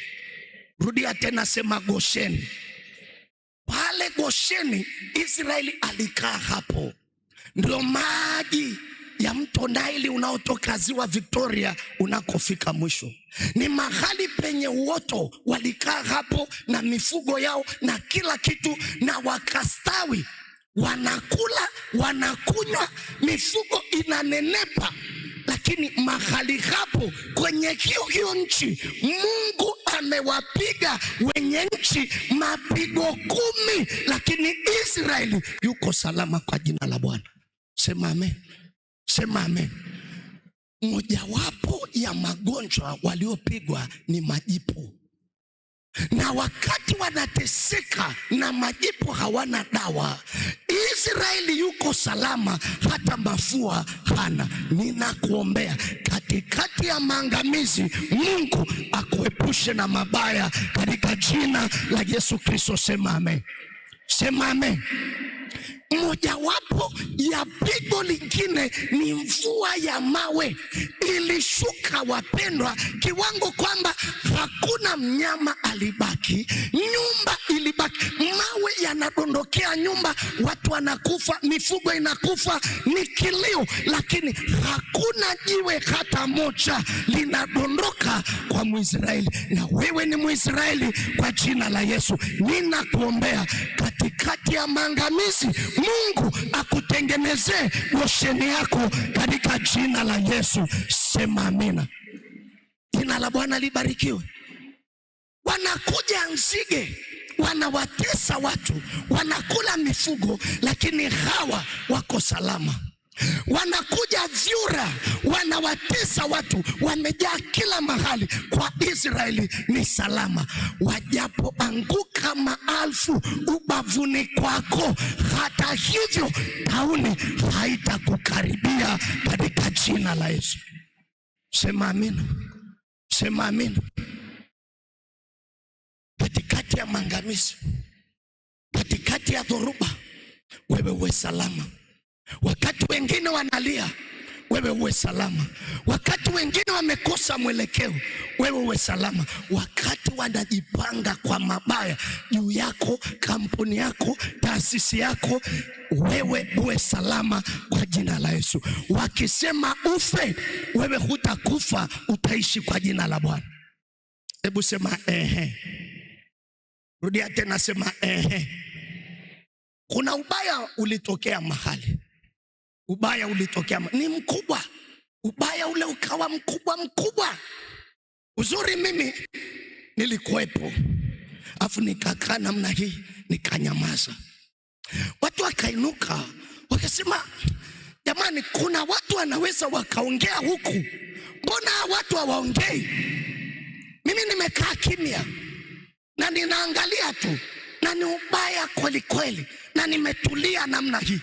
Rudia tena, sema Gosheni. Pale Gosheni Israeli alikaa hapo. Ndio maji ya mto Naili unaotoka ziwa Victoria unakofika mwisho. Ni mahali penye uoto, walikaa hapo na mifugo yao na kila kitu, na wakastawi, wanakula, wanakunywa, mifugo inanenepa. Lakini mahali hapo kwenye hiyo nchi, Mungu amewapiga wenye nchi mapigo 10, lakini Israeli yuko salama kwa jina la Bwana. Sema amen. Sema amen. Mojawapo ya magonjwa waliopigwa ni majipu, na wakati wanateseka na majipu hawana dawa, Israeli yuko salama, hata mafua hana. Ninakuombea katikati ya maangamizi, Mungu akuepushe na mabaya katika jina la Yesu Kristo. Sema amen. Sema amen. Mojawapo ya pigo lingine ni mvua ya mawe. Ilishuka wapendwa, kiwango kwamba hakuna mnyama alibaki, nyumba ilibaki. Mawe yanadondokea nyumba, watu wanakufa, mifugo inakufa, ni kilio, lakini hakuna jiwe hata moja linadondoka kwa Mwisraeli. Na wewe ni Mwisraeli kwa jina la Yesu. Ninakuombea katikati ya maangamizi, Mungu akutengenezee Gosheni yako katika jina la Yesu. Sema amina. Jina la Bwana libarikiwe. Wanakuja nzige, wanawatesa watu, wanakula mifugo, lakini hawa wako salama. Wanakuja vyura, wanawatesa watu, wamejaa kila mahali. Kwa Israeli ni salama. Wajapoanguka maelfu ubavuni kwako, hata hivyo tauni haitakukaribia katika jina la Yesu. Sema amina. Sema amina. Katikati ya maangamizi, katikati ya dhoruba, wewe uwe salama. Wakati wengine wanalia, wewe uwe salama. Wakati wengine wamekosa mwelekeo, wewe uwe salama. Wakati wanajipanga kwa mabaya juu yako, kampuni yako, taasisi yako, wewe uwe salama kwa jina la Yesu. Wakisema ufe, wewe hutakufa, utaishi kwa jina la Bwana. Hebu sema ehe. Rudia tena, sema ehe. Kuna ubaya ulitokea mahali. Ubaya ulitokea ni mkubwa. Ubaya ule ukawa mkubwa. Uzuri mimi nilikuwepo, afu nikakaa namna hii, nikanyamaza. Watu wakainuka wakasema, jamani, kuna watu wanaweza wakaongea huku, mbona watu hawaongei? Mimi nimekaa kimya na ninaangalia tu, na na ni ubaya kweli kweli, na nimetulia namna hii.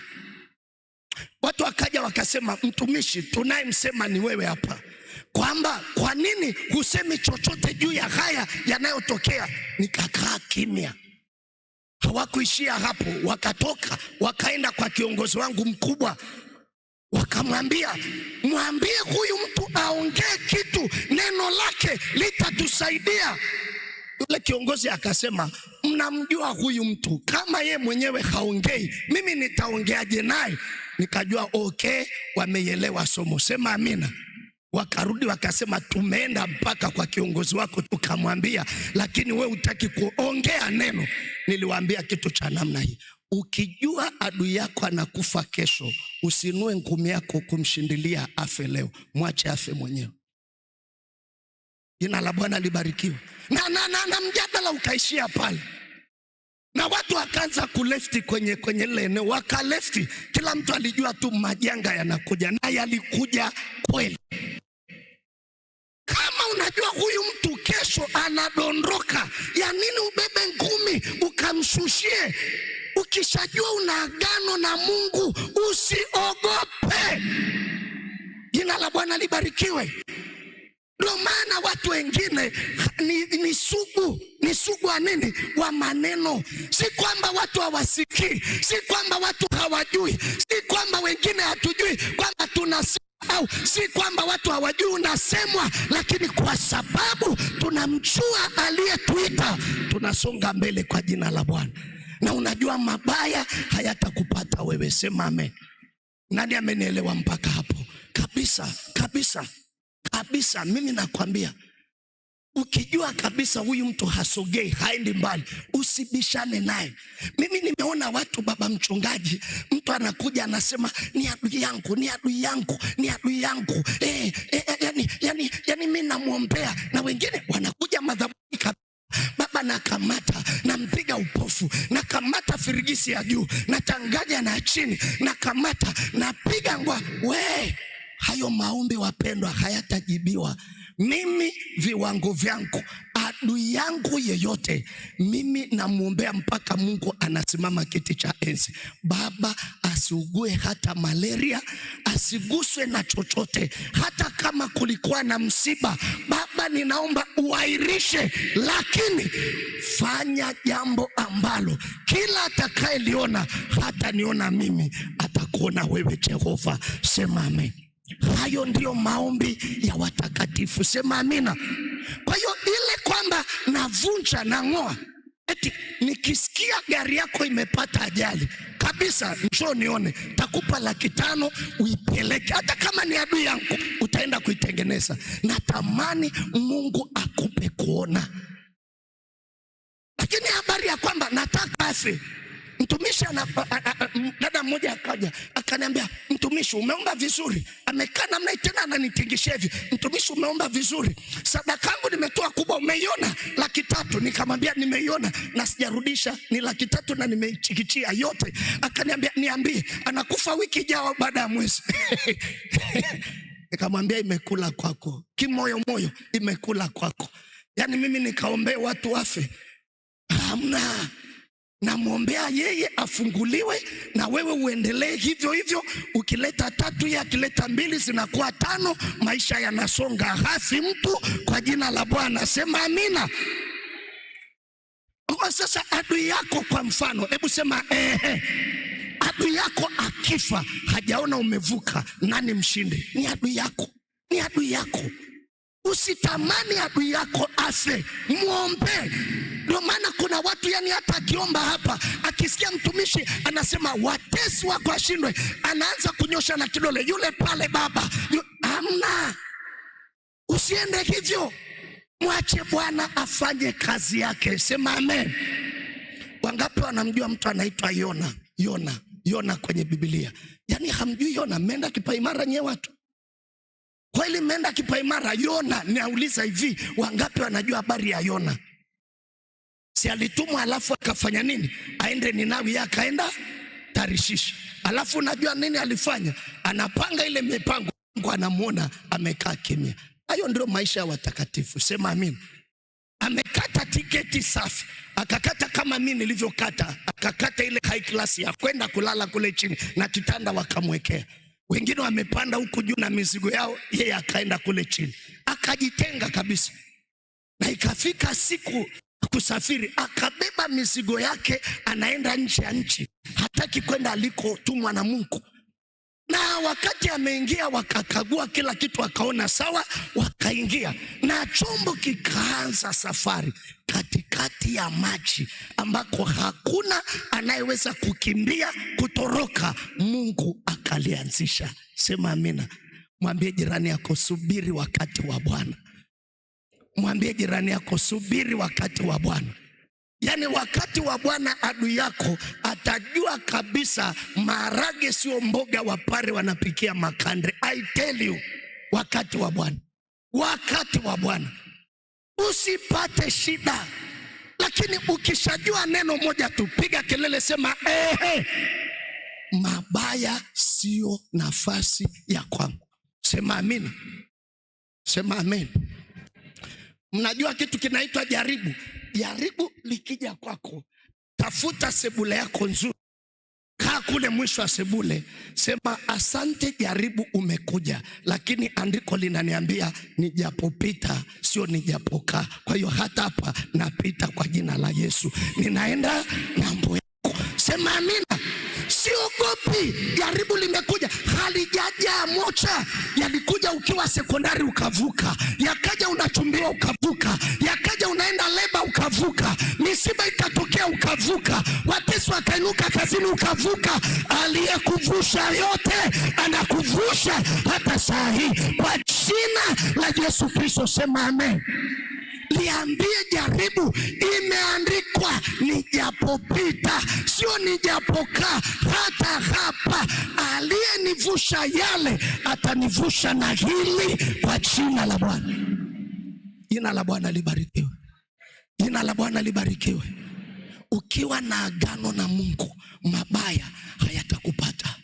Watu wakaja wakasema, mtumishi, tunayemsema ni wewe hapa, kwamba kwa nini husemi chochote juu ya haya yanayotokea? Nikakaa kimya. Hawakuishia hapo, wakatoka wakaenda kwa kiongozi wangu mkubwa, wakamwambia, mwambie huyu mtu aongee kitu, neno lake litatusaidia. Yule kiongozi akasema, mnamjua huyu mtu, kama ye mwenyewe haongei, mimi nitaongeaje naye? Nikajua okay, wameelewa somo. Sema amina. Wakarudi wakasema, tumeenda mpaka kwa kiongozi wako tukamwambia, lakini we hutaki kuongea neno. Niliwaambia kitu cha namna hii, ukijua adui yako anakufa kesho, usinue ngumi yako kumshindilia afe leo, mwache afe mwenyewe. Jina la Bwana libarikiwe. Na mjadala ukaishia pale, na watu wakaanza kulefti kwenye ile eneo, wakalefti. Kila mtu alijua tu majanga yanakuja, na yalikuja kweli. Kama unajua huyu mtu kesho anadondoka, ya nini ubebe ngumi ukamshushie? Ukishajua una agano na Mungu, usiogope. Jina la Bwana libarikiwe. Ndio maana watu wengine ni sugu wa nini? Wa maneno. Si kwamba watu hawasikii, si kwamba watu hawajui, si kwamba wengine hatujui kwamba tunasema, au si kwamba watu hawajui unasemwa, lakini kwa sababu tunamjua aliyetuita, tunasonga mbele kwa jina la Bwana. Na unajua mabaya hayatakupata wewe. Sema amen. Nani amenielewa mpaka hapo? Kabisa, kabisa. Kabisa, mimi nakwambia, ukijua kabisa huyu mtu hasogei, haendi mbali, usibishane naye. Mimi nimeona watu, baba mchungaji, mtu anakuja anasema, ni adui yangu, ni adui yangu, ni adui yangu. Yani mimi namuombea, na wengine wanakuja madhabahuni, baba nakamata, nampiga upofu, nakamata firigisi ya juu, natanganya na chini, nakamata, napiga ngwa. Hayo maombi wapendwa hayatajibiwa. Mimi viwango vyangu, adui yangu yeyote, mimi namuombea mpaka Mungu anasimama kiti cha enzi. Baba, asiugue hata malaria, asiguswe na chochote. Hata kama kulikuwa na msiba, Baba ninaomba uairishe, lakini fanya jambo ambalo kila atakayeliona, hata niona mimi, atakuona wewe Jehova. Sema amen. Hayo ndio maombi ya watakatifu. Sema amina. Kwa hiyo ile kwamba navunja na ng'oa, eti nikisikia gari yako imepata ajali kabisa, njoo nione, takupa 500 uipeleke. Hata kama ni adui yangu, utaenda kuitengeneza. Natamani Mungu akupe kuona. Lakini habari ya kwamba nataka afe, mtumishi dada mmoja akaja akaniambia, mtumishi umeomba vizuri. Amekaa namna tena ananitingishia hivi, mtumishi umeomba vizuri, sadaka yangu nimetoa kubwa, umeiona? 300. Nikamwambia nimeiona na sijarudisha, ni 300 na nimeichikichia yote. Akaniambia niambie, anakufa wiki ijayo baada ya mwezi. Nikamwambia imekula kwako, kimoyo moyo imekula kwako. Yani mimi nikaombea watu wafe? Hamna. Namwombea yeye afunguliwe, na wewe uendelee hivyo hivyo. Ukileta 3, yeye akileta 2, zinakuwa 5, maisha yanasonga. Hafi mtu kwa jina la Bwana. Sema amina. Kwa sasa adui yako, kwa mfano, hebu sema adui yako akifa, hajaona umevuka, nani mshinde? Ni adui yako, ni adui yako. Usitamani adui yako afe, muombe. Ndio maana kuna watu yani hata akiomba hapa, akisikia mtumishi anasema watesi wako ashindwe, anaanza kunyosha na kidole, yule pale baba. Hamna, usiende hivyo. Mwache Bwana afanye kazi yake. Sema amen. Wangapi wanamjua mtu anaitwa Yona kwenye Biblia? Yani hamjui Yona? Mmeenda kipaimara nye watu? Kweli mmeenda kipaimara? Yona, niauliza hivi, wangapi wanajua habari ya Yona? Si alitumwa alafu akafanya nini? Aende Ninawi, akaenda Tarishishi. Alafu unajua nini alifanya? Anapanga ile mipango, anamuona amekaa kimya. Hayo ndio maisha ya watakatifu. Sema amin. amekata tiketi safi, akakata kama mimi nilivyokata, akakata ile high class ya kwenda kulala kule chini na kitanda wakamwekea. Wengine wamepanda huku juu na mizigo yao, yeye akaenda kule chini, akajitenga kabisa. Na ikafika siku kusafiri, akabeba mizigo yake, anaenda nje ya nchi, hataki kwenda alikotumwa na Mungu. Na wakati ameingia, wakakagua kila kitu, wakaona sawa, wakaingia na chombo kikaanza safari katikati ya maji ambako hakuna anayeweza kukimbia kutoroka. Mungu akalianzisha. Sema amina. Mwambie jirani yako, subiri wakati wa Bwana. Mwambie jirani yako, subiri wakati wa Bwana. Yani wakati wa Bwana adui yako atajua kabisa maharage sio mboga wapare wanapikia makande. I tell you, wakati wa Bwana. Wakati wa Bwana. Usipate shida. Lakini ukishajua neno moja tu, piga kelele, sema mabaya sio nafasi ya kwangu. Sema amina. Sema amen. Mnajua kitu kinaitwa jaribu. Jaribu likija kwako, tafuta sebule yako nzuri, kaa kule mwisho wa sebule, sema asante jaribu umekuja, lakini andiko linaniambia nijapopita sio nijapokaa. Kwa hiyo hata hapa napita kwa jina la Yesu, ninaenda ng'ambo yako. Sema amina. Siogopi. Jaribu limekuja, halijaja mocha. Yalikuja ukiwa sekondari ukavuka, yakaja unachumbiwa ukavuka, yakaja unaenda leba ukavuka, misiba ikatokea ukavuka, watesi wakainuka kazini ukavuka. Aliyekuvusha yote anakuvusha hata saa hii kwa jina la Yesu Kristo. Sema amen. Liambie jaribu, imeandikwa nijapopita sio nijapokaa. Hata hapa aliyenivusha yale atanivusha na hili kwa jina la Bwana. Jina la Bwana libarikiwe. Jina la Bwana libarikiwe. Ukiwa na agano na Mungu, mabaya hayatakupata.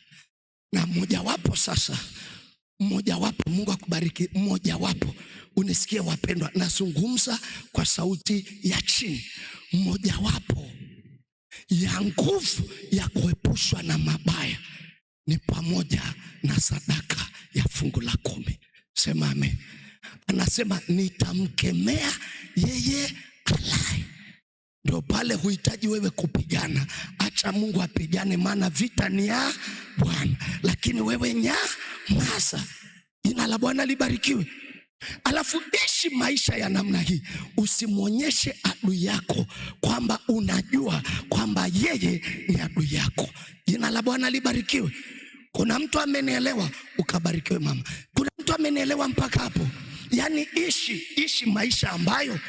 Na mmojawapo sasa, mmojawapo, Mungu akubariki, mmojawapo, unisikie wapendwa, nazungumza kwa sauti ya chini, mmojawapo ya nguvu ya kuepushwa na mabaya ni pamoja na sadaka ya fungu la 10. Sema amen. Anasema nitamkemea yeye alai. Ndio pale huhitaji wewe kupigana, acha Mungu apigane, maana vita ni ya Bwana, lakini wewe nyamaza. Jina la Bwana libarikiwe. Alafu ishi maisha ya namna hii, usimwonyeshe adui yako kwamba unajua kwamba yeye ni adui yako. Jina la Bwana libarikiwe. Kuna mtu amenielewa? Ukabarikiwe mama. Kuna mtu amenielewa mpaka hapo? Yani ishi maisha ambayo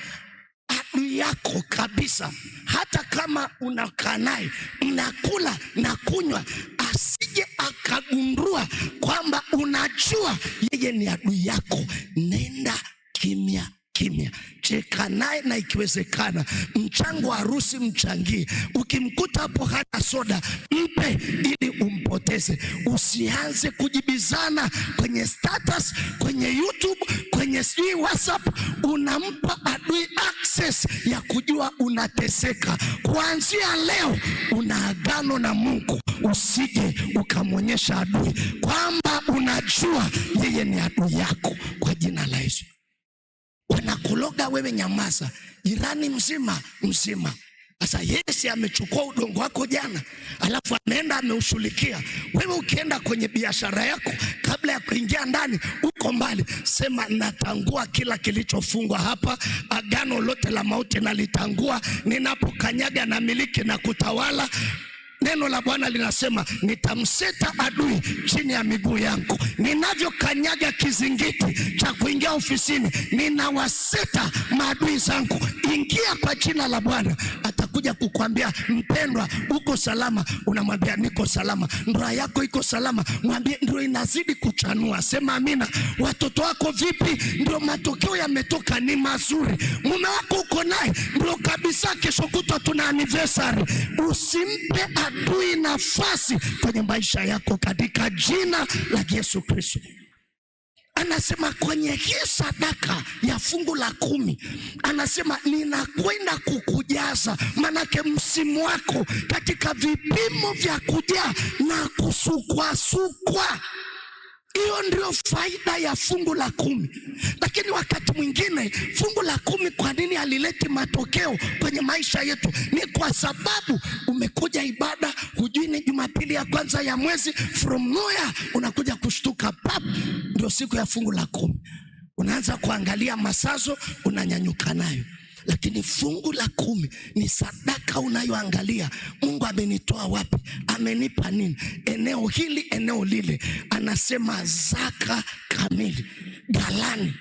adui yako kabisa, hata kama unakaa naye mnakula na kunywa, asije akagundua kwamba unajua yeye ni adui yako. Nenda kimya kimya, cheka naye, na ikiwezekana mchango wa harusi mchangie. Ukimkuta hapo hana soda, mpe ili umpoteze. Usianze kujibizana kwenye status, kwenye YouTube, kwenye WhatsApp. Unampa adui access ya kujua unateseka. Kuanzia leo una agano na Mungu, usije ukamwonyesha adui kwamba unajua yeye ni adui yako kwa jina la Yesu. Wanakuloga wewe, nyamaza. Jirani mzima. Sasa Yesu amechukua udongo wako jana, alafu ameenda ameushughulikia. Wewe ukienda kwenye biashara yako, kabla ya kuingia ndani, uko mbali, sema natangua kila kilichofungwa hapa. Agano lote la mauti nalitangua. Ninapokanyaga na miliki na kutawala. Neno la Bwana linasema nitamseta adui chini ya miguu yangu. Ninavyokanyaga kizingiti cha kuingia ofisini, ninawaseta maadui zangu. Ingia kwa jina la Bwana. Atakuja kukwambia mpendwa, uko salama? Unamwambia niko salama. Ndoa yako iko salama? Mwambie ndio inazidi kuchanua. Sema amina. Watoto wako vipi? Ndio matokeo yametoka, ni mazuri. Mume wako uko naye? Ndio kabisa, kesho kutwa tuna anniversary. Usimpe adui nafasi kwenye maisha yako katika jina la Yesu Kristo. Anasema kwenye hii sadaka ya fungu la 10, anasema ninakwenda kukujaza, manake msimu wako katika vipimo vya kujaa na kusukwa. Hiyo ndio faida ya fungu la 10. Lakini wakati mwingine fungu la 10 kwa nini halileti matokeo kwenye maisha yetu? Ni kwa sababu umekuja ibada, hujui ni Jumapili ya kwanza ya mwezi, from nowhere unakuja kushtuka pap, ndio siku ya fungu la 10. Unaanza kuangalia masazo, unanyanyuka nayo. Lakini fungu la 10 ni sadaka unayoangalia, Mungu amenitoa wapi, amenipa nini, eneo hili, eneo lile. Anasema zaka kamili, galani.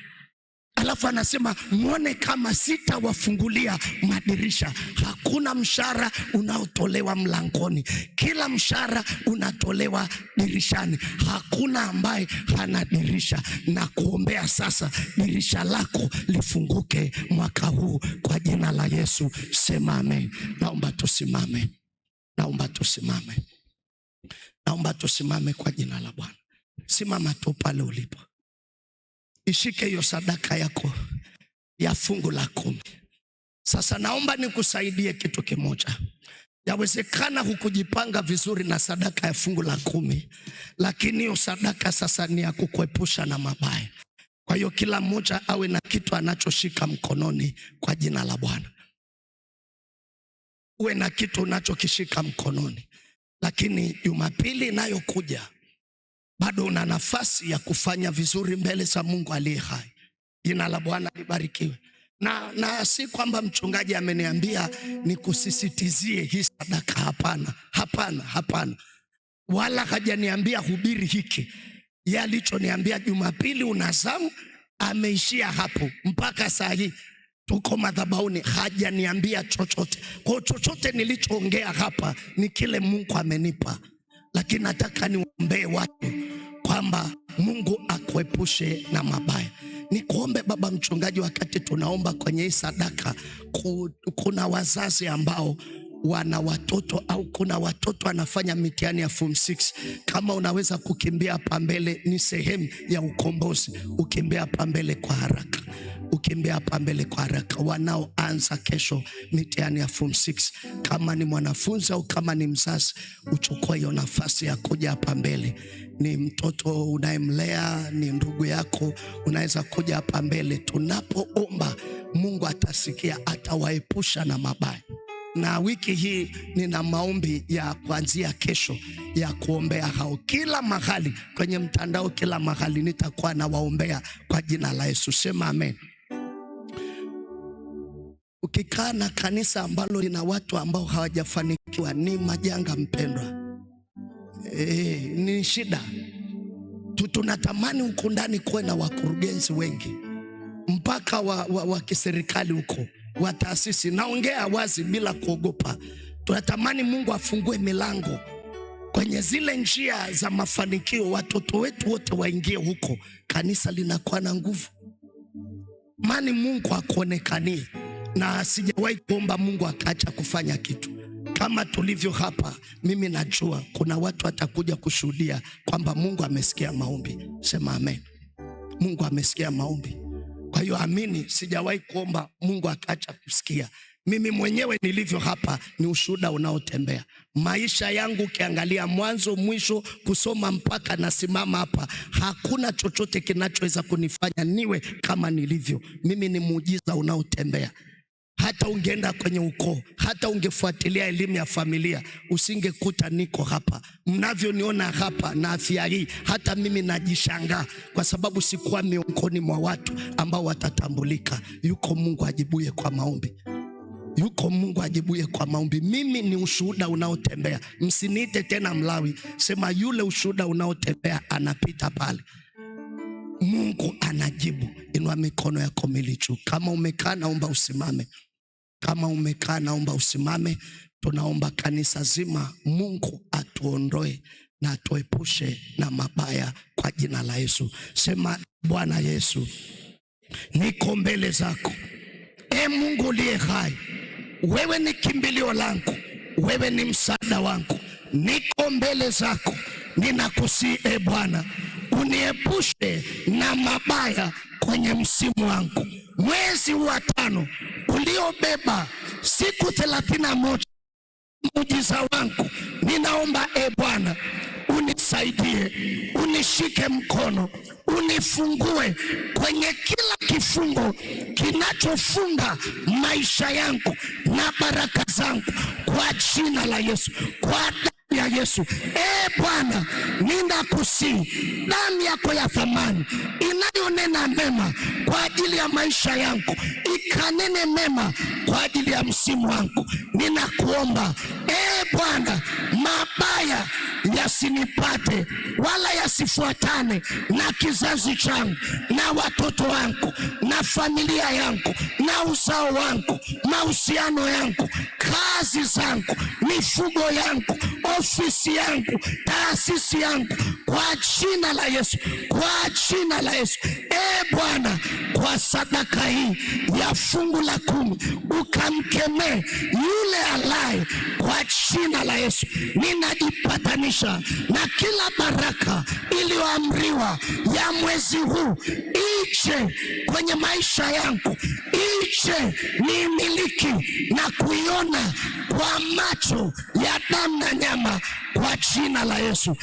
Alafu anasema muone kama sitawafungulia madirisha. Hakuna mshahara unaotolewa mlangoni, kila mshahara unatolewa dirishani. Hakuna ambaye hana dirisha. Na kuombea sasa dirisha lako lifunguke mwaka huu kwa jina la Yesu. Sema amen. Naomba tusimame, naomba tusimame, naomba tusimame kwa jina la Bwana. Simama tu pale ulipo. Ishike hiyo sadaka yako ya fungu la 10. Sasa naomba nikusaidie kitu kimoja. Yawezekana hukujipanga vizuri na sadaka ya fungu la 10, lakini hiyo sadaka sasa ni ya kukuepusha na mabaya. Kwa hiyo kila mmoja awe na kitu anachoshika mkononi kwa jina la Bwana. Uwe na kitu unachokishika mkononi. Lakini Jumapili inayokuja bado una nafasi ya kufanya vizuri mbele za Mungu aliye hai. Jina la Bwana libarikiwe. Na si kwamba mchungaji ameniambia nikusisitizie hii sadaka. Hapana, hapana, hapana. Wala hajaniambia hubiri hiki. Yeye alichoniambia Jumapili unazamu, ameishia hapo. Mpaka saa hii tuko madhabahuni, hajaniambia chochote. Kwa chochote nilichoongea hapa ni kile Mungu amenipa. Lakini nataka niombee watu kwamba Mungu akuepushe na mabaya. Nikuombe baba mchungaji, wakati tunaomba kwenye hii sadaka, kuna wazazi ambao wana watoto au kuna watoto anafanya mitihani ya form 6. Kama unaweza kukimbia hapa mbele, ni sehemu ya ukombozi. Ukimbia hapa mbele kwa haraka, ukimbia hapa mbele kwa haraka. Wanaoanza kesho mitihani ya form 6, kama ni mwanafunzi au kama ni mzazi, uchukue hiyo nafasi ya kuja hapa mbele. Ni mtoto unayemlea, ni ndugu yako, unaweza kuja hapa mbele. Tunapoomba Mungu atasikia, atawaepusha na mabaya. Na wiki hii nina maombi ya kuanzia kesho ya kuombea hao. Kila mahali kwenye mtandao, kila mahali nitakuwa na waombea kwa jina la Yesu. Sema amen. Ukikaa na kanisa ambalo lina watu ambao hawajafanikiwa, ni majanga mpendwa. Ni shida. Tunatamani huko ndani kuwe na wakurugenzi wengi, mpaka wa kiserikali huko, wa taasisi. Naongea wazi bila kuogopa. Tunatamani Mungu afungue milango kwenye zile njia za mafanikio, watoto wetu wote waingie huko. Kanisa linakuwa na nguvu, mani Mungu akuonekanie. Na sijawahi kuomba Mungu akaacha kufanya kitu. Kama tulivyo hapa, mimi najua kuna watu watakuja kushuhudia kwamba Mungu amesikia maombi. Sema amen. Mungu amesikia maombi. Kwa hiyo amini, sijawahi kuomba Mungu akaacha kusikia. Mimi mwenyewe nilivyo hapa ni ushuhuda unaotembea. Maisha yangu ukiangalia mwanzo mwisho, kusoma mpaka nasimama hapa, hakuna chochote kinachoweza kunifanya niwe kama nilivyo. Mimi ni muujiza unaotembea. Hata ungeenda kwenye ukoo, hata ungefuatilia elimu ya familia, usingekuta niko hapa. Mnavyoniona hapa na afya hii, hata mimi najishangaa kwa sababu sikuwa miongoni mwa watu ambao watatambulika. Yuko Mungu ajibuye kwa maombi. Yuko Mungu ajibuye kwa maombi. Mimi ni ushuhuda unaotembea. Msiniite tena Mlawi, sema yule ushuhuda unaotembea anapita pale. Mungu anajibu. Inua mikono yako milichu. Kama umekaa naomba usimame. Kama umekaa naomba usimame. Tunaomba kanisa zima, Mungu atuondoe na atuepushe na mabaya kwa jina la Yesu. Sema Bwana Yesu, niko mbele zako. Mungu uliye hai, wewe ni kimbilio langu, wewe ni msaada wangu. Niko mbele zako, ninakusihi Bwana, uniepushe na mabaya kwenye msimu wangu. Mwezi wa 5 uliobeba siku 31 muujiza wangu, ninaomba Bwana unisaidie, unishike mkono, unifungue kwenye kila kifungo kinachofunga maisha yangu na baraka zangu, kwa jina la Yesu, kwa damu ya Yesu. Bwana, ninakusihi, damu yako ya thamani inayonena mema kwa ajili ya maisha yangu, ikanene mema kwa ajili ya msimu wangu. Ninakuomba Bwana, mabaya yasinipate wala yasifuatane na kizazi changu na watoto wangu na familia yangu na uzao wangu, mahusiano yangu, kazi zangu, mifugo yangu, ofisi yangu, taasisi yangu, kwa jina la Yesu, kwa jina la Yesu. Bwana, kwa sadaka hii ya fungu la 10 ukamkemee yule alaye, kwa jina la Yesu. Ninajipatanisha na kila baraka iliyoamriwa ya mwezi huu ije kwenye maisha yangu, ije niimiliki na kuiona kwa macho ya damu na nyama, kwa jina la Yesu.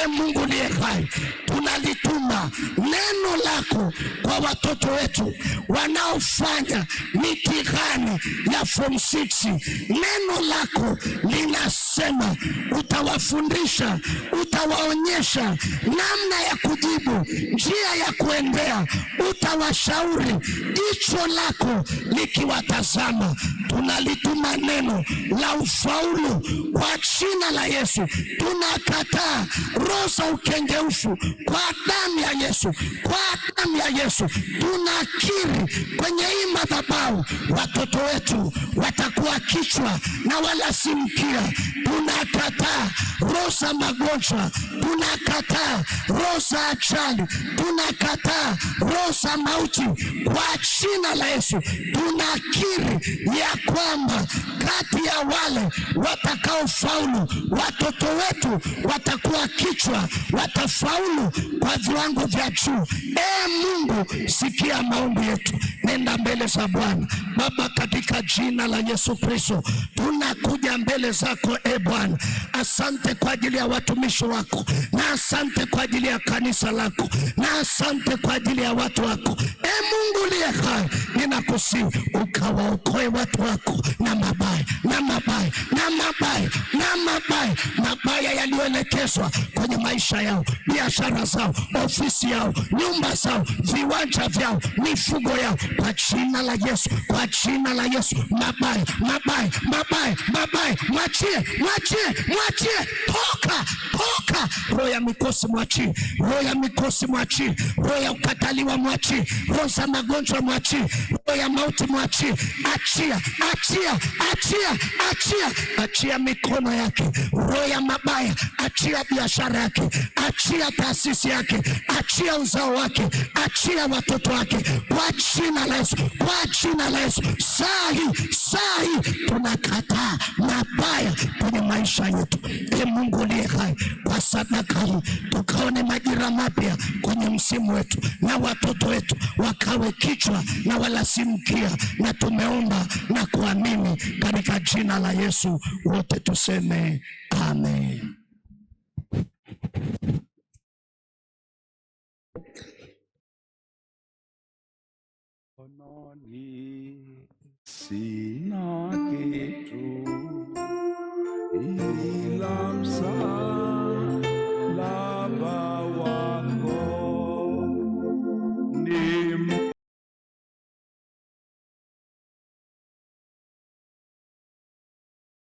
Mungu liye hai, tunalituma neno lako kwa watoto wetu wanaofanya mitihani ya form 6. Neno lako linasema utawafundisha, utawaonyesha namna ya kujibu, njia ya kuendea, utawashauri, jicho lako likiwatazama. Tunalituma neno la ufaulu kwa jina la Yesu. Tunakataa roho za ukengeufu kwa damu ya Yesu, kwa damu ya Yesu. Tunakiri kwenye hii madhabahu, watoto wetu watakuwa kichwa na wala si mkia. Tunakataa roho za magonjwa, tunakataa roho za ajali, tunakataa roho za mauti kwa jina la Yesu. Tunakiri ya kwamba kati ya wale watakaofaulu, watoto wetu watakuwa kichwa, watafaulu kwa viwango vya juu. Mungu, sikia maombi yetu, nenda mbele za Bwana. Baba, katika jina la Yesu Kristo, tunakuja mbele zako Bwana. Asante kwa ajili ya watumishi wako, na asante kwa ajili ya kanisa lako, na asante kwa ajili ya watu wako. Mungu liye hai, ninakusihi ukawaokoe watu wako na mabaya, na mabaya, na mabaya, na mabaya, mabaya yaliyoelekezwa kwenye maisha yao, biashara zao, ofisi yao, nyumba zao, viwanja vyao, mifugo yao, kwa jina la Yesu, kwa jina la Yesu. Mabaya, mabaya, mabaya, mabaya, mwachie, mwachie, mwachie, toka, toka. Roho ya mikosi mwachie, roho ya mikosi mwachie, roho ya ukataliwa mwachie, roho za magonjwa mwachie, roho ya mauti mwachie. Achia, achia, achia, achia, achia mikono yake. Roho ya mabaya, achia biashara yake, achia taasisi yake, achia uzao wake, achia watoto wake, kwa jina la Yesu, kwa jina la Yesu. Sahi tunakataa mabaya kwenye maisha yetu. Mungu liye hai, kwa sadaka hii tukaone majira mapya kwenye msimu wetu, na watoto wetu wakawe kichwa na wala si mkia. Na tumeomba na kuamini katika jina la Yesu, wote tuseme amen. Sina kitu ila msaada